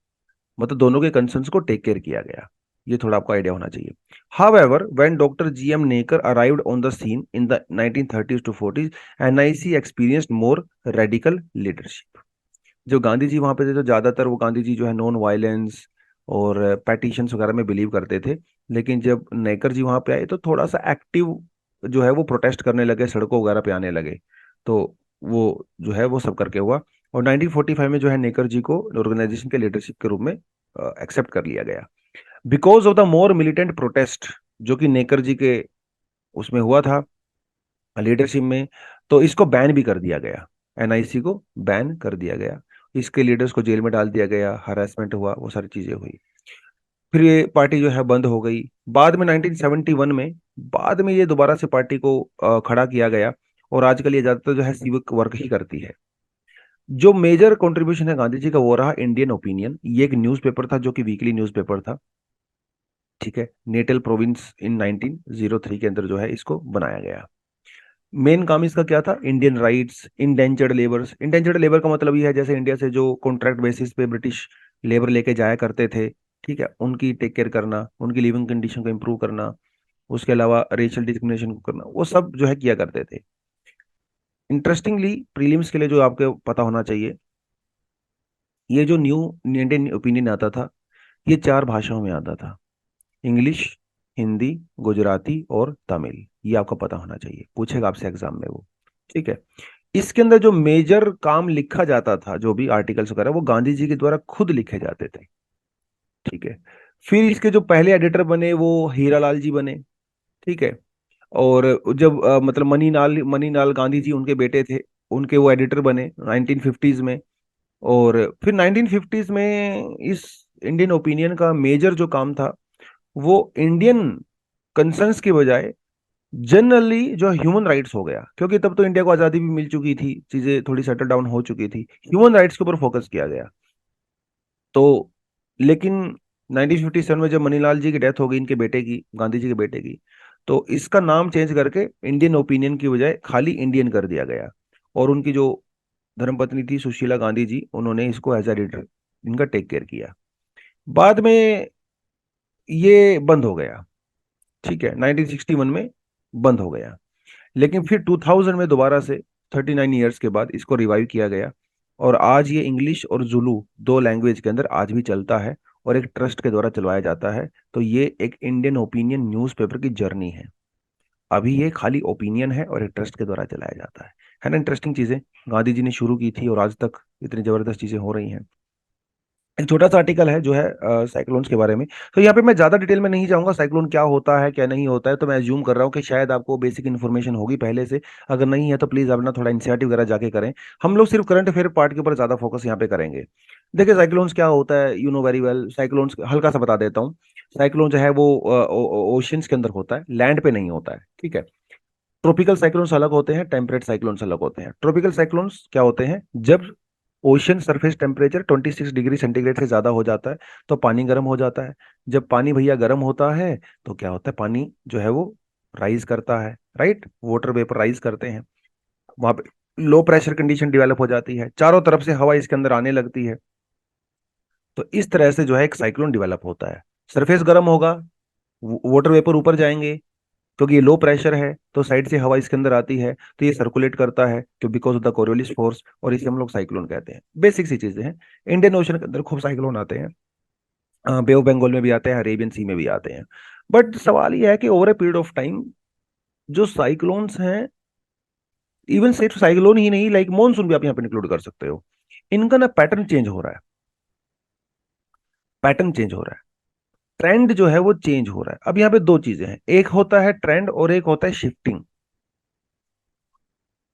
मतलब दोनों के कंसर्न्स को टेक केयर किया गया। ये थोड़ा आपको आइडिया होना चाहिए। However, when Dr. G.M. Naker arrived on the scene in the 1930s to 40s, NIC experienced more radical leadership. जो गांधी जी वहां पे थे तो ज्यादातर वो गांधी जी जो है नॉन वायलेंस और पैटिशंस वगैरह में बिलीव करते थे। लेकिन जब नेकर जी वहां पे आए तो थोड़ा सा एक्टिव जो है वो प्रोटेस्ट करने लगे, सड़कों वगैरह पे आने लगे। तो वो जो है वो सब करके हुआ। और 1945 में जो है नेकर जी को ऑर्गेनाइजेशन के लीडरशिप के रूप में एक्सेप्ट कर लिया गया, because of the more militant protest जो कि नेकर जी के उसमें हुआ था लीडरशिप में। तो इसको बैन भी कर दिया गया, एनआईसी को बैन कर दिया गया। इसके लीडर्स को जेल में डाल दिया गया, हरासमेंट हुआ, वो सारी चीजें हुई। फिर ये पार्टी जो है बंद हो गई। बाद में 1971 में बाद में ये दोबारा से पार्टी को खड़ा किया गया। और आजकल ये ज्यादातर जो है सिविक वर्क ही करती है। जो मेजर कंट्रीब्यूशन है गांधी जी का वो रहा इंडियन ओपिनियन। ये एक न्यूज़पेपर था जो कि वीकली न्यूज़पेपर था। ठीक है, नेटल प्रोविंस इन 1903 के अंदर जो है इसको बनाया गया। मेन काम इसका क्या था, Indian rights, indentured labours. Indentured labour का मतलब ये है जैसे इंडिया से जो कॉन्ट्रैक्ट बेसिस पे ब्रिटिश लेबर लेके जाया करते थे, ठीक है, उनकी टेक केयर करना, उनकी लिविंग कंडीशन को इम्प्रूव करना, उसके अलावा रेशियल डिस्क्रिमिनेशन को करना, वो सब जो है किया करते थे। इंटरेस्टिंगली प्रीलिम्स के लिए जो आपको पता होना चाहिए, ये जो न्यू इंडियन ओपिनियन आता था, ये 4 भाषाओं में आता था। इंग्लिश, हिंदी, गुजराती और तमिल। ये आपको पता होना चाहिए, पूछेगा आपसे एग्जाम में वो। ठीक है। इसके अंदर जो मेजर काम लिखा जाता था, जो भी आर्टिकल्स वगैरह, वो गांधी जी के द्वारा खुद लिखे जाते थे। ठीक है। फिर इसके जो पहले एडिटर बने वो हीरालाल जी बने। ठीक है। और जब मतलब मनीलाल गांधी जी उनके बेटे थे, उनके वो एडिटर बने 1950s में। और फिर 1950s में इस इंडियन ओपिनियन का मेजर जो काम था, वो इंडियन कंसर्न्स की बजाय जनरली जो ह्यूमन राइट्स हो गया, क्योंकि तब तो इंडिया को आज़ादी भी मिल चुकी थी, चीज़ें थोड़ी सेटल डाउन हो चुकी थी, ह्यूमन राइट्स के ऊपर फोकस किया गया। तो लेकिन 1957 में जब मनीलाल जी की डेथ हो गई, इनके बेटे की, गांधी जी के बेटे की, तो इसका नाम चेंज करके इंडियन ओपिनियन की बजाय खाली इंडियन कर दिया गया। और उनकी जो धर्मपत्नी थी सुशीला गांधी जी, उन्होंने इसको एज एडिटर इनका टेक केयर किया। बाद में ये बंद हो गया। ठीक है, 1961 में बंद हो गया। लेकिन फिर 2000 में दोबारा से 39 ईयर्स के बाद इसको रिवाइव किया गया। और आज ये इंग्लिश और जुलू, 2 लैंग्वेज के अंदर आज भी चलता है, और एक ट्रस्ट के द्वारा चलवाया जाता है। तो ये एक इंडियन ओपिनियन न्यूज़पेपर की जर्नी है। अभी ये खाली ओपिनियन है और एक ट्रस्ट के द्वारा चलाया जाता है ना। इंटरेस्टिंग चीजें गांधी जी ने शुरू की थी और आज तक इतनी जबरदस्त चीजें हो रही हैं। एक छोटा सा आर्टिकल है जो है साइक्लोन्स के बारे में। तो यहाँ पे मैं ज्यादा डिटेल में नहीं जाऊंगा, साइक्लोन क्या होता है क्या नहीं होता है, तो मैं अज्यूम कर रहा हूँ कि शायद आपको बेसिक इन्फॉर्मेशन होगी पहले से। अगर नहीं है तो प्लीज आप ना थोड़ा इंसियाटिव वगैरह जाके करें। हम लोग सिर्फ करंट अफेयर पार्ट के ऊपर ज्यादा फोकस यहाँ पे करेंगे। देखिए साइक्लोन्स क्या होता है, you know very well. Cyclones हल्का सा बता देता हूँ। साइक्लोन जो है वो ओशियंस के अंदर होता है, लैंड पे नहीं होता है। ठीक है। ट्रॉपिकल साइक्लोन्स अलग होते हैं, टेम्परेट साइक्लोन्स अलग होते हैं। ट्रॉपिकल साइक्लोन्स क्या होते हैं, जब ocean surface temperature 26 degree centigrade से ज्यादा हो जाता है तो पानी गर्म हो जाता है। जब पानी भैया गर्म होता है तो क्या होता है, पानी जो है वो राइज करता है, राइट, वाटर वेपर राइज करते हैं। वहां पे लो प्रेशर कंडीशन डेवलप हो जाती है, चारों तरफ से हवा इसके अंदर आने लगती है। तो इस तरह से जो है एक साइक्लोन डेवलप होता है। सरफेस गर्म होगा, वाटर वेपर ऊपर जाएंगे, क्योंकि ये लो प्रेशर है तो साइड से हवा इसके अंदर आती है, तो ये सर्कुलेट करता है क्यों, because of the Coriolis force, और इसे हम लोग साइक्लोन कहते हैं। बेसिक सी चीजें हैं। इंडियन ओशन के अंदर खूब साइक्लोन आते हैं, बे ऑफ बंगाल में भी आते हैं, अरेबियन सी में भी आते हैं। बट सवाल ये है कि over a period of time जो साइक्लोन्स हैं, इवन सिर्फ साइक्लोन ही नहीं, लाइक मॉनसून भी आप यहाँ पे इंक्लूड कर सकते हो, इनका ना पैटर्न चेंज हो रहा है। पैटर्न चेंज हो रहा है, ट्रेंड जो है वो चेंज हो रहा है। अब यहाँ पे दो चीजें हैं, एक होता है ट्रेंड और एक होता है शिफ्टिंग।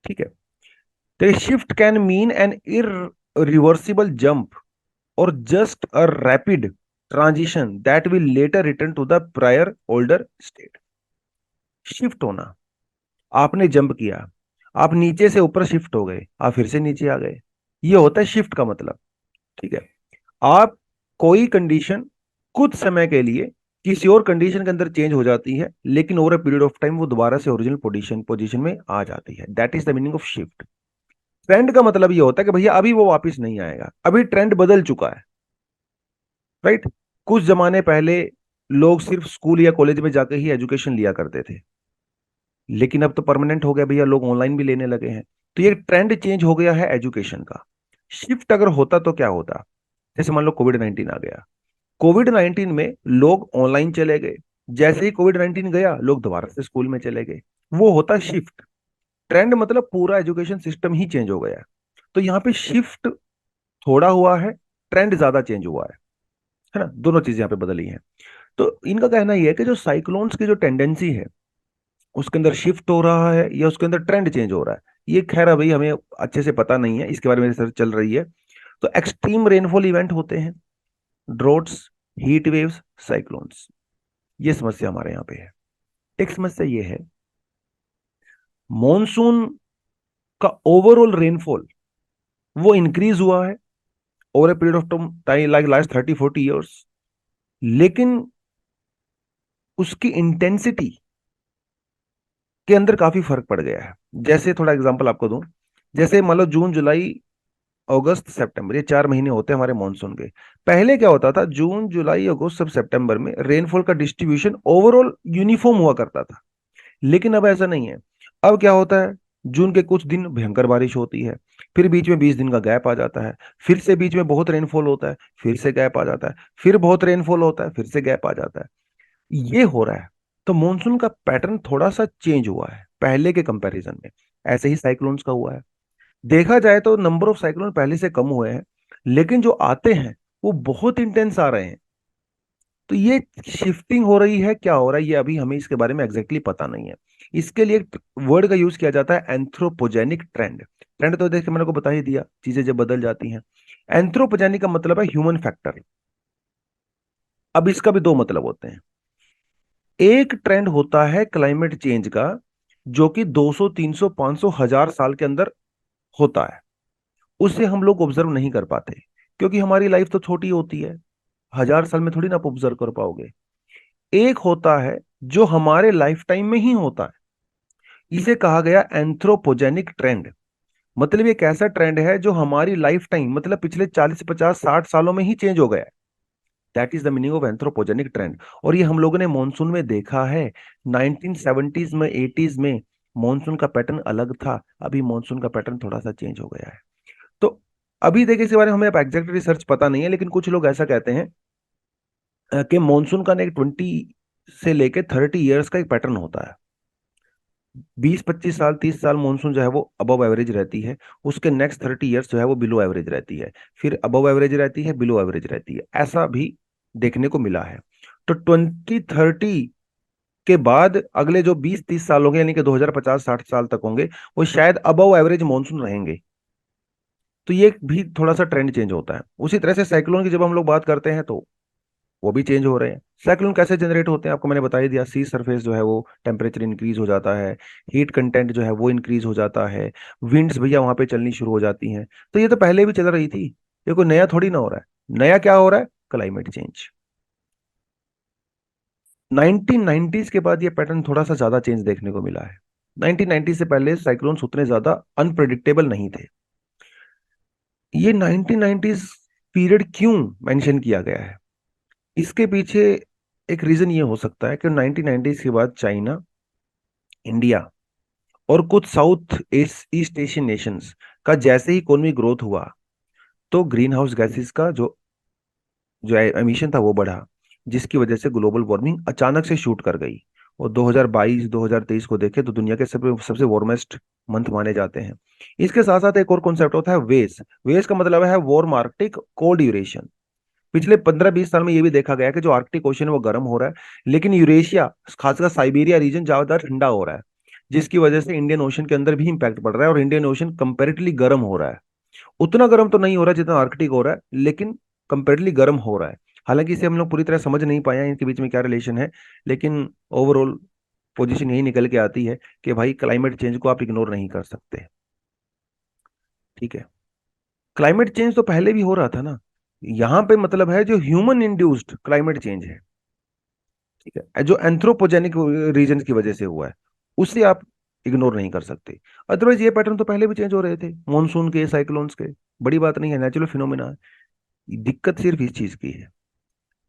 ठीक है। तो shift can mean an irreversible jump or just a rapid transition that will later return to the prior older state। Shift होना, आपने जंप किया, आप नीचे से ऊपर शिफ्ट हो गए, आप फिर से नीचे आ गए, ये होता है शिफ्ट का मतलब। ठीक है। आप कोई कंडीशन कुछ समय के लिए किसी और कंडीशन के अंदर चेंज हो जाती है, लेकिन over a period of time वो दोबारा से ओरिजिनल पोजीशन पोजीशन में आ जाती है। That is the meaning of shift. Trend का मतलब ये होता है कि भैया अभी वो वापस नहीं आएगा, अभी ट्रेंड बदल चुका है, राइट। कुछ जमाने पहले लोग सिर्फ स्कूल या कॉलेज में जाकर ही एजुकेशन लिया करते थे, लेकिन अब तो परमानेंट हो गया भैया, लोग ऑनलाइन भी लेने लगे हैं। तो ये ट्रेंड चेंज हो गया है एजुकेशन का। शिफ्ट अगर होता तो क्या होता, जैसे मान लो कोविड 19 आ गया, कोविड 19 में लोग ऑनलाइन चले गए, जैसे ही कोविड 19 गया लोग दोबारा से स्कूल में चले गए, वो होता शिफ्ट। ट्रेंड मतलब पूरा एजुकेशन सिस्टम ही चेंज हो गया। तो यहाँ पे शिफ्ट थोड़ा हुआ है, ट्रेंड ज्यादा चेंज हुआ है ना, दोनों चीजें यहाँ पे बदली हैं। तो इनका कहना यह है कि जो साइक्लोन्स की जो टेंडेंसी है, उसके अंदर शिफ्ट हो रहा है या उसके अंदर ट्रेंड चेंज हो रहा है, ये खैर अभी हमें अच्छे से पता नहीं है, इसके बारे में रिसर्च चल रही है। तो एक्सट्रीम रेनफॉल इवेंट होते हैं, ड्रॉट्स, हीट वेव्स, साइक्लोन्स, ये समस्या हमारे यहाँ पे है। एक समस्या ये है, मॉनसून का ओवरऑल रेनफॉल वो इंक्रीज हुआ है over a period of time, like last 30-40 years, लेकिन उसकी इंटेंसिटी के अंदर काफी फर्क पड़ गया है। जैसे थोड़ा एग्जांपल आपको दूं, जैसे मान लो जून जुलाई अगस्त सितंबर, ये 4 महीने होते हैं हमारे मॉनसून के। पहले क्या होता था, जून जुलाई अगस्त सब सितंबर में रेनफॉल का डिस्ट्रीब्यूशन ओवरऑल यूनिफॉर्म हुआ करता था। लेकिन अब ऐसा नहीं है। अब क्या होता है, जून के कुछ दिन भयंकर बारिश होती है, फिर बीच में 20 दिन का गैप आ जाता है, फिर से बीच में बहुत रेनफॉल होता है, फिर से गैप आ जाता है, फिर बहुत रेनफॉल होता है, फिर से गैप आ जाता है। ये हो रहा है। तो मानसून का पैटर्न थोड़ा सा चेंज हुआ है पहले के कंपैरिजन में। ऐसे ही साइक्लोन्स का हुआ है। देखा जाए तो नंबर ऑफ साइक्लोन पहले से कम हुए हैं, लेकिन जो आते हैं वो बहुत इंटेंस आ रहे हैं। तो ये शिफ्टिंग हो रही है, क्या हो रहा है ये अभी हमें इसके बारे में एग्जैक्टली पता नहीं है। इसके लिए एक वर्ड का यूज किया जाता है, एंथ्रोपोजेनिक ट्रेंड। ट्रेंड तो देखिए मैंने को बता ही दिया, चीजें जब बदल जाती हैं। एंथ्रोपोजेनिक का मतलब है ह्यूमन फैक्टर। अब इसका भी दो मतलब होते हैं। एक ट्रेंड होता है क्लाइमेट चेंज का, जो कि 200 300 500 1000 साल के अंदर होता है। उसे हम लोग ऑब्जर्व नहीं कर पाते, क्योंकि हमारी लाइफ तो छोटी होती है। 1000 साल में थोड़ी ना आप ऑब्जर्व कर पाओगे। एक होता है जो हमारे लाइफ टाइम में ही होता है, इसे कहा गया एंथ्रोपोजेनिक ट्रेंड। मतलब ये एक ऐसा ट्रेंड है जो हमारी लाइफ टाइम, मतलब पिछले 40 50 60 सालों में ही चेंज हो गया है। That is the meaning of anthropogenic trend. और ये हम लोगों ने मॉनसून में देखा है। 1970s में 80s में मॉनसून का पैटर्न अलग था, अभी मॉनसून का पैटर्न थोड़ा सा चेंज हो गया है। तो अभी देखिए इसके बारे में हमें एग्जैक्ट रिसर्च पता नहीं है, लेकिन कुछ लोग ऐसा कहते हैं कि मॉनसून का ना एक 20 से लेके 30 ईयर्स का एक पैटर्न होता है। 20 25 साल 30 साल मॉनसून जो है वो अबव एवरेज रहती है। उसके नेक्स्ट 30 ईयर्स जो है वो बिलो एवरेज रहती है। फिर अबव एवरेज रहती है, बिलो एवरेज रहती है, ऐसा भी देखने को मिला है। तो 2030 के बाद अगले जो 20 30 साल होंगे, यानी कि 2050 60 साल तक होंगे, वो शायद अबव एवरेज मॉनसून रहेंगे। तो ये भी थोड़ा सा ट्रेंड चेंज होता है। उसी तरह से साइक्लोन की जब हम लोग बात करते हैं तो वो भी चेंज हो रहे हैं। साइक्लोन कैसे जनरेट होते हैं आपको मैंने बता ही दिया। सी सरफेस जो है वो टेम्परेचर इंक्रीज हो जाता है, हीट कंटेंट जो है वो इंक्रीज हो जाता है, विंड्स भैया वहां पे चलनी शुरू हो जाती हैं। तो ये तो पहले भी चल रही थी, ये कोई नया थोड़ी ना हो रहा है। नया क्या हो रहा है, क्लाइमेट चेंज। 1990s के बाद ये पैटर्न थोड़ा सा ज्यादा चेंज देखने को मिला है। 1990 से पहले साइक्लोन्स उतने ज्यादा अनप्रिडिक्टेबल नहीं थे। ये 1990s पीरियड क्यों मेंशन किया गया है, इसके पीछे एक रीजन ये हो सकता है कि 1990s के बाद चाइना, इंडिया और कुछ साउथ ईस्ट एशियन नेशंस का जैसे ही इकोनॉमिक ग्रोथ हुआ, तो ग्रीन हाउस गैसेस का जो जो एमिशन था वो बढ़ा, जिसकी वजह से ग्लोबल वार्मिंग अचानक से शूट कर गई। और 2022 2023 को देखें तो दुनिया के सबसे वार्मेस्ट मंथ माने जाते हैं। इसके साथ साथ एक और कॉन्सेप्ट होता है वेस। वेस का मतलब है वार्म आर्कटिक कोल्ड ड्यूरेशन। पिछले 15 20 साल में ये भी देखा गया कि जो आर्कटिक ओशन है वो गर्म हो रहा है, लेकिन यूरेशिया, खासकर साइबेरिया रीजन ज्यादा ठंडा हो रहा है, जिसकी वजह से इंडियन ओशन के अंदर भी इंपैक्ट पड़ रहा है और इंडियन ओशन कंपेरेटिवली गर्म हो रहा है। उतना गर्म तो नहीं हो रहा जितना आर्कटिक हो रहा है, लेकिन कंपेरेटिवली गर्म हो रहा है। हालांकि इसे हम लोग पूरी तरह समझ नहीं पाए हैं इनके बीच में क्या रिलेशन है, लेकिन ओवरऑल पोजीशन यही निकल के आती है कि भाई क्लाइमेट चेंज को आप इग्नोर नहीं कर सकते। ठीक है। क्लाइमेट चेंज तो पहले भी हो रहा था ना। यहाँ पे मतलब है जो ह्यूमन इंड्यूस्ड क्लाइमेट चेंज है, ठीक है, जो एंथ्रोपोजेनिक रीजन की वजह से हुआ है, उसे आप इग्नोर नहीं कर सकते। अदरवाइज ये पैटर्न तो पहले भी चेंज हो रहे थे, मॉनसून के, साइक्लोन्स के। बड़ी बात नहीं है, नेचुरल फिनोमिना है। दिक्कत सिर्फ इस चीज की है,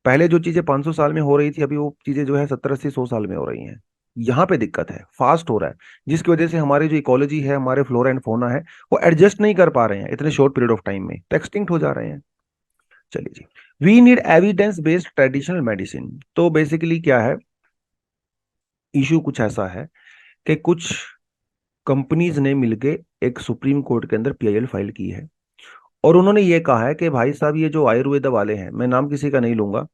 पहले जो चीजें 500 साल में हो रही थी, अभी वो चीजें जो है 70 80 100 साल में हो रही हैं। यहाँ पे दिक्कत है, फास्ट हो रहा है, जिसकी वजह से हमारी जो इकोलॉजी है, हमारे फ्लोरा एंड फौना है, वो एडजस्ट नहीं कर पा रहे हैं इतने शॉर्ट पीरियड ऑफ टाइम में, तो एक्सटिंक्ट हो जा रहे हैं। चलिए जी। We need evidence based traditional medicine. तो बेसिकली क्या है, इशू कुछ ऐसा है कि कुछ कंपनीज ने मिलके एक सुप्रीम कोर्ट के अंदर पीआईएल फाइल की है। और उन्होंने ये कहा है कि भाई साहब ये जो आयुर्वेद वाले हैं, मैं नाम किसी का नहीं लूंगा,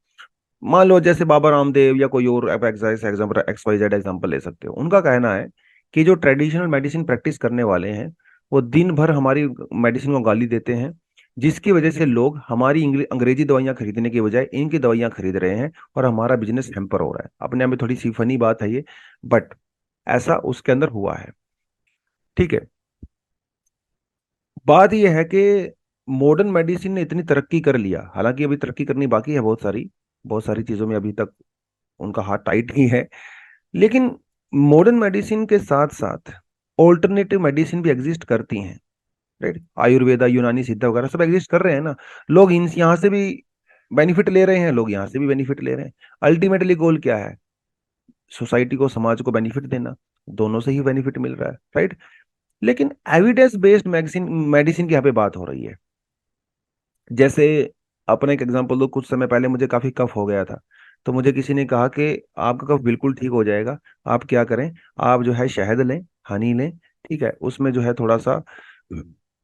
मान लो जैसे बाबा रामदेव या कोई और, आप एग्जाम्पल XYZ एग्जाम्पल ले सकते हो। उनका कहना है कि जो ट्रेडिशनल मेडिसिन प्रैक्टिस करने वाले हैं, वो दिन भर हमारी मेडिसिन को गाली देते हैं, जिसकी वजह से लोग हमारी अंग्रेजी दवाइयां खरीदने की बजाय इनकी दवाइयां खरीद रहे हैं, और हमारा बिजनेस हैम्पर हो रहा है। अपने आप में थोड़ी सी फनी बात है ये, बट ऐसा उसके अंदर हुआ है। ठीक है। बात यह है कि मॉडर्न मेडिसिन ने इतनी तरक्की कर लिया, हालांकि अभी तरक्की करनी बाकी है बहुत सारी चीजों में अभी तक उनका हाथ टाइट ही है। लेकिन मॉडर्न मेडिसिन के साथ साथ ऑल्टरनेटिव मेडिसिन भी एग्जिस्ट करती हैं। राइट, आयुर्वेदा, यूनानी, सिद्धा वगैरह सब एग्जिस्ट कर रहे हैं ना। लोग इन यहाँ से भी बेनिफिट ले रहे हैं, लोग यहाँ से भी बेनिफिट ले रहे हैं। अल्टीमेटली गोल क्या है? सोसाइटी को, समाज को बेनिफिट देना। दोनों से ही बेनिफिट मिल रहा है, राइट। लेकिन एविडेंस बेस्ड मेडिसिन मेडिसिन की यहाँ पे बात हो रही है। जैसे अपने एक एग्जांपल दो, कुछ समय पहले मुझे काफी कफ हो गया था। तो मुझे किसी ने कहा कि आपका कफ बिल्कुल ठीक हो जाएगा। आप क्या करें, आप जो है शहद लें, हनी लें, ठीक है, उसमें जो है थोड़ा सा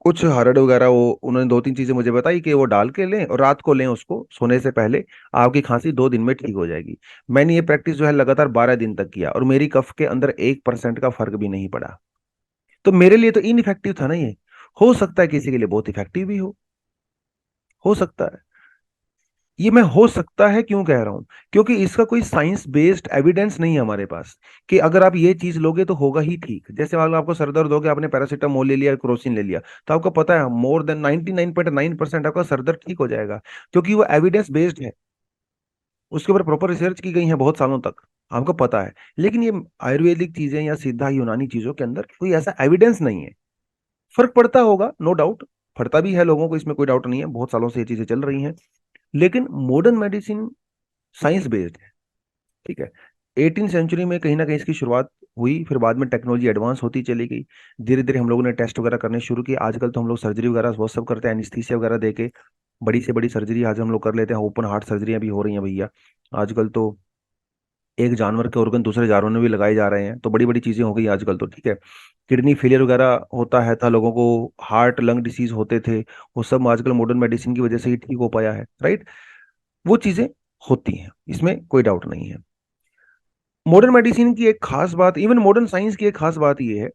कुछ हरड़ वगैरह, वो उन्होंने दो तीन चीजें मुझे बताई कि वो डाल के लें और रात को लें उसको सोने से पहले। आपकी खांसी 2 दिन में ठीक हो जाएगी। मैंने ये प्रैक्टिस जो है लगातार 12 दिन तक किया और मेरी कफ के अंदर 1% का फर्क भी नहीं पड़ा। तो मेरे लिए तो इनइफेक्टिव था ना ये। हो सकता है किसी के लिए बहुत इफेक्टिव भी हो सकता है। ये मैं हो सकता है क्यों कह रहा हूं? क्योंकि इसका कोई साइंस बेस्ड एविडेंस नहीं है हमारे पास कि अगर आप ये चीज लोगे तो होगा ही ठीक। जैसे मान लो आपको सर दर्द हो गया, आपने पैरासीटामोल ले लिया, क्रोसिन ले लिया, तो आपको पता है मोर देन 99.9% आपका सर दर्द ठीक हो जाएगा, क्योंकि वो एविडेंस बेस्ड है। उसके ऊपर प्रॉपर रिसर्च की गई है बहुत सालों तक, हमको पता है। लेकिन ये आयुर्वेदिक चीजें या सिद्धा यूनानी चीजों के अंदर कोई ऐसा एविडेंस नहीं है। फर्क पड़ता होगा, नो डाउट, पड़ता भी है लोगों को, इसमें कोई डाउट नहीं है, बहुत सालों से ये चीजें चल रही हैं। लेकिन मॉडर्न मेडिसिन साइंस बेस्ड है, ठीक है। 18th सेंचुरी में कहीं ना कहीं इसकी शुरुआत हुई, फिर बाद में टेक्नोलॉजी एडवांस होती चली गई। धीरे धीरे हम लोगों ने टेस्ट वगैरह करने शुरू किए। आजकल तो हम लोग सर्जरी वगैरह वो सब करते हैं, एनिस्थीसिया वगैरह देके। बड़ी से बड़ी सर्जरी आज हम लोग कर लेते हैं, ओपन हार्ट सर्जरियां भी हो रही हैं भैया आजकल तो। एक जानवर के ऑर्गन दूसरे जानवर में भी लगाए जा रहे हैं, तो बड़ी बड़ी चीजें हो गई आजकल तो, ठीक है। किडनी फेलियर वगैरह होता है था लोगों को, हार्ट लंग डिसीज होते थे, वो सब आजकल मॉडर्न मेडिसिन की वजह से ही ठीक हो पाया है, राइट। वो चीजें होती हैं, इसमें कोई डाउट नहीं है। मॉडर्न मेडिसिन की एक खास बात, इवन मॉडर्न साइंस की एक खास बात यह है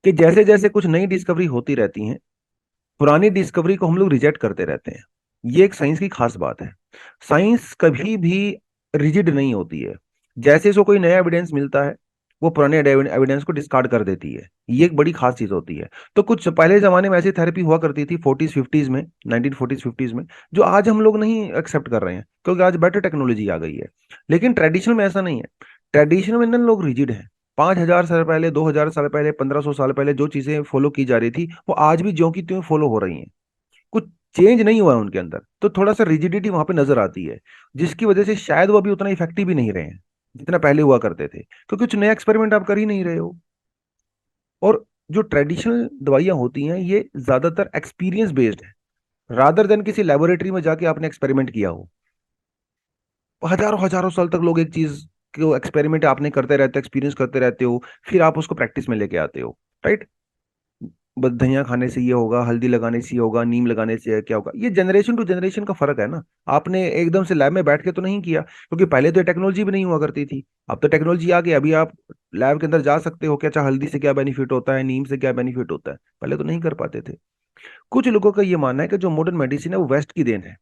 कि जैसे जैसे कुछ नई डिस्कवरी होती रहती हैं, पुरानी डिस्कवरी को हम लोग रिजेक्ट करते रहते हैं। ये एक साइंस की खास बात है। साइंस कभी भी रिजिड नहीं होती है। जैसे इसको कोई नया एविडेंस मिलता है, वो पुराने एविडेंस को डिस्कार्ड कर देती है। ये एक बड़ी खास चीज होती है। तो कुछ पहले जमाने में ऐसी थेरेपी हुआ करती थी, 40s 50s में, 1940s 50s में, जो आज हम लोग नहीं एक्सेप्ट कर रहे हैं क्योंकि आज बेटर टेक्नोलॉजी आ गई है। लेकिन ट्रेडिशनल में ऐसा नहीं है। ट्रेडिशनल में ना लोग रिजिड हैं। 5,000 साल पहले, 2,000 साल पहले, 1,500 साल पहले जो चीजें फॉलो की जा रही थी, वो आज भी ज्यों की त्यों फॉलो हो रही हैं। कुछ चेंज नहीं हुआ है उनके अंदर, तो थोड़ा सा रिजिडिटी वहां पे नजर आती है, जिसकी वजह से शायद वो अभी उतना इफेक्टिव भी नहीं रहे हैं जितना पहले हुआ करते थे, क्योंकि कुछ नया एक्सपेरिमेंट आप कर ही नहीं रहे हो। और जो ट्रेडिशनल दवाइयां होती हैं ये ज्यादातर एक्सपीरियंस बेस्ड है, रादर देन किसी लेबोरेटरी में जाके आपने एक्सपेरिमेंट किया हो। हजारों हजारों साल तक लोग एक चीज को एक्सपेरिमेंट आपने करते रहते हो, एक्सपीरियंस करते रहते हो, फिर आप उसको प्रैक्टिस में लेके आते हो, राइट। बस धनिया खाने से ये होगा, हल्दी लगाने से ये होगा, नीम लगाने से क्या होगा, ये जनरेशन टू जनरेशन का फर्क है ना। आपने एकदम से लैब में बैठ के तो नहीं किया, क्योंकि पहले तो ये टेक्नोलॉजी भी नहीं हुआ करती थी। अब तो टेक्नोलॉजी आ गई, अभी आप लैब के अंदर जा सकते हो कि अच्छा हल्दी से क्या बेनिफिट होता है, नीम से क्या बेनिफिट होता है, पहले तो नहीं कर पाते थे। कुछ लोगों का ये मानना है कि जो मॉडर्न मेडिसिन है वो वेस्ट की देन है।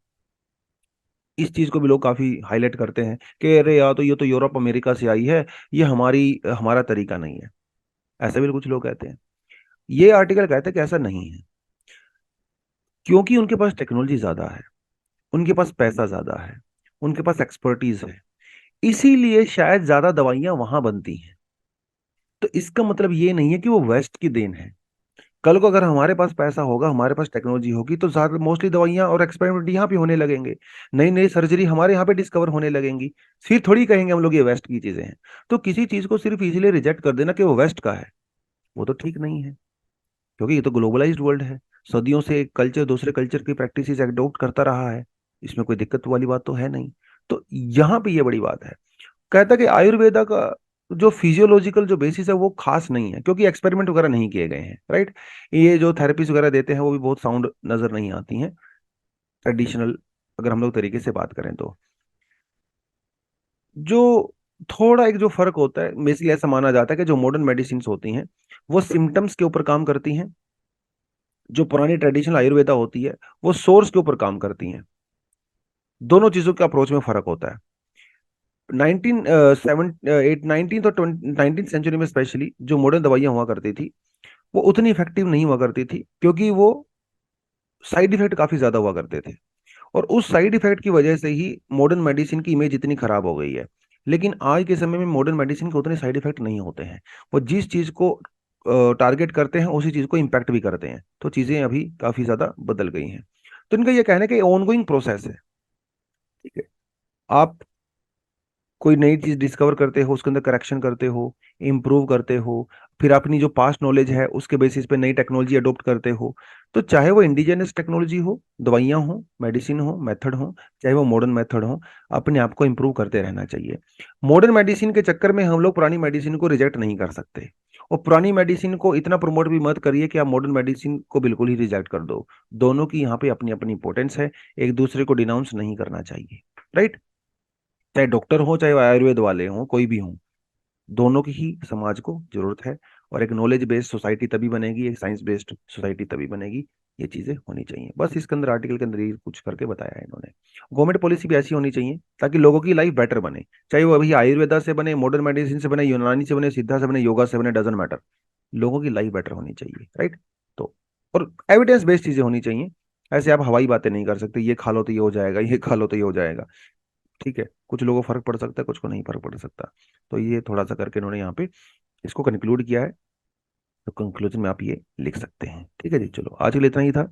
इस चीज को भी लोग काफी हाईलाइट करते हैं कि अरे यार, तो ये तो यूरोप अमेरिका से आई है, ये हमारा तरीका नहीं है। ऐसा भी कुछ लोग कहते हैं। ये आर्टिकल कहता है कि ऐसा नहीं है, क्योंकि उनके पास टेक्नोलॉजी ज्यादा है, उनके पास पैसा ज्यादा है, उनके पास एक्सपर्टीज है, इसीलिए शायद ज्यादा दवाइयां वहां बनती हैं। तो इसका मतलब ये नहीं है कि वो वेस्ट की देन है। कल को अगर हमारे पास पैसा होगा, हमारे पास टेक्नोलॉजी होगी, तो ज्यादा मोस्टली दवाइयां और एक्सपेरिमेंट यहाँ पे होने लगेंगे। नई नई सर्जरी हमारे यहाँ पे डिस्कवर होने लगेंगी। फिर थोड़ी कहेंगे हम लोग ये वेस्ट की चीजें हैं। तो किसी चीज को सिर्फ इजीली रिजेक्ट कर देना कि वो वेस्ट का है, वो तो ठीक नहीं है। क्योंकि ये तो ग्लोबलाइज्ड वर्ल्ड है, सदियों से एक कल्चर दूसरे कल्चर की प्रैक्टिसेस एडॉप्ट करता रहा है, इसमें कोई दिक्कत वाली बात तो है नहीं। तो यहाँ पे ये बड़ी बात है। कहता कि आयुर्वेदा का जो फिजियोलॉजिकल जो बेसिस है वो खास नहीं है, क्योंकि एक्सपेरिमेंट वगैरह नहीं किए गए हैं, राइट। ये जो थेरेपीज वगैरह देते हैं वो भी बहुत साउंड नजर नहीं आती हैं, ट्रेडिशनल अगर हम लोग तरीके से बात करें तो। जो थोड़ा एक जो फर्क होता है, बेसिकली ऐसा माना जाता है कि जो मॉडर्न मेडिसिन होती हैं वो सिम्टम्स के ऊपर काम करती हैं, जो पुरानी ट्रेडिशनल आयुर्वेदा होती है वो सोर्स के ऊपर काम करती हैं। दोनों चीजों के अप्रोच में फर्क होता है। 19 और 19th सेंचुरी में स्पेशली जो मॉडर्न दवाइयां हुआ करती थी वो उतनी इफेक्टिव नहीं हुआ करती थी, क्योंकि वो साइड इफेक्ट काफी ज्यादा हुआ करते थे। और उस साइड इफेक्ट की वजह से ही मॉडर्न मेडिसिन की इमेज इतनी खराब हो गई है। लेकिन आज के समय में मॉडर्न मेडिसिन के उतने साइड इफेक्ट नहीं होते हैं। वो जिस चीज को टारगेट करते हैं उसी चीज को इम्पैक्ट भी करते हैं। तो चीजें अभी काफी ज्यादा बदल गई हैं। तो इनका ये कहना है कि ऑनगोइंग प्रोसेस है। ठीक है। आप कोई नई चीज डिस्कवर करते हो, उसके अंदर करेक्शन करते हो, इम्प्रूव करते हो, फिर अपनी जो पास्ट नॉलेज है उसके बेसिस पे नई टेक्नोलॉजी अडॉप्ट करते हो। तो चाहे वो इंडिजिनस टेक्नोलॉजी हो, दवाइयाँ हो, मेडिसिन हो, मेथड हो, चाहे वो मॉडर्न मेथड हो, अपने आप को इम्प्रूव करते रहना चाहिए। मॉडर्न मेडिसिन के चक्कर में हम लोग पुरानी मेडिसिन को रिजेक्ट नहीं कर सकते, और पुरानी मेडिसिन को इतना प्रमोट भी मत करिए कि आप मॉडर्न मेडिसिन को बिल्कुल ही रिजेक्ट कर दो। दोनों की यहाँ पे अपनी अपनी इंपॉर्टेंस है, एक दूसरे को डिनाउंस नहीं करना चाहिए। राइट। चाहे डॉक्टर हो, चाहे वो आयुर्वेद वाले हों, कोई भी हो, दोनों की ही समाज को जरूरत है। और एक नॉलेज बेस्ड सोसाइटी तभी बनेगी, एक साइंस बेस्ड सोसाइटी तभी बनेगी। ये चीजें होनी चाहिए। बस इसके अंदर आर्टिकल के अंदर ये कुछ करके बताया है इन्होंने। गवर्नमेंट पॉलिसी भी ऐसी होनी चाहिए ताकि लोगों की लाइफ बेटर बने, चाहे वो अभी आयुर्वेदा से बने, मॉडर्न मेडिसिन से बने, यूनानी से बने, सिद्धा से बने, योगा से बने, डजेंट मैटर। लोगों की लाइफ बेटर होनी चाहिए। राइट। तो और एविडेंस बेस्ड चीजें होनी चाहिए। ऐसे आप हवाई बातें नहीं कर सकते, ये खा लो तो ये हो जाएगा, ये खा लो तो ये हो जाएगा। ठीक है। कुछ लोगों को फर्क पड़ सकता है, कुछ को नहीं फर्क पड़ सकता। तो ये थोड़ा सा करके इन्होंने यहाँ पे इसको कंक्लूड किया है। तो कंक्लूजन में आप ये लिख सकते हैं। ठीक है जी, चलो आज के लिए इतना ही था।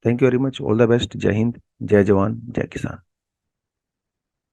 Thank you very much, all the best, जय हिंद, जय जवान, जय किसान।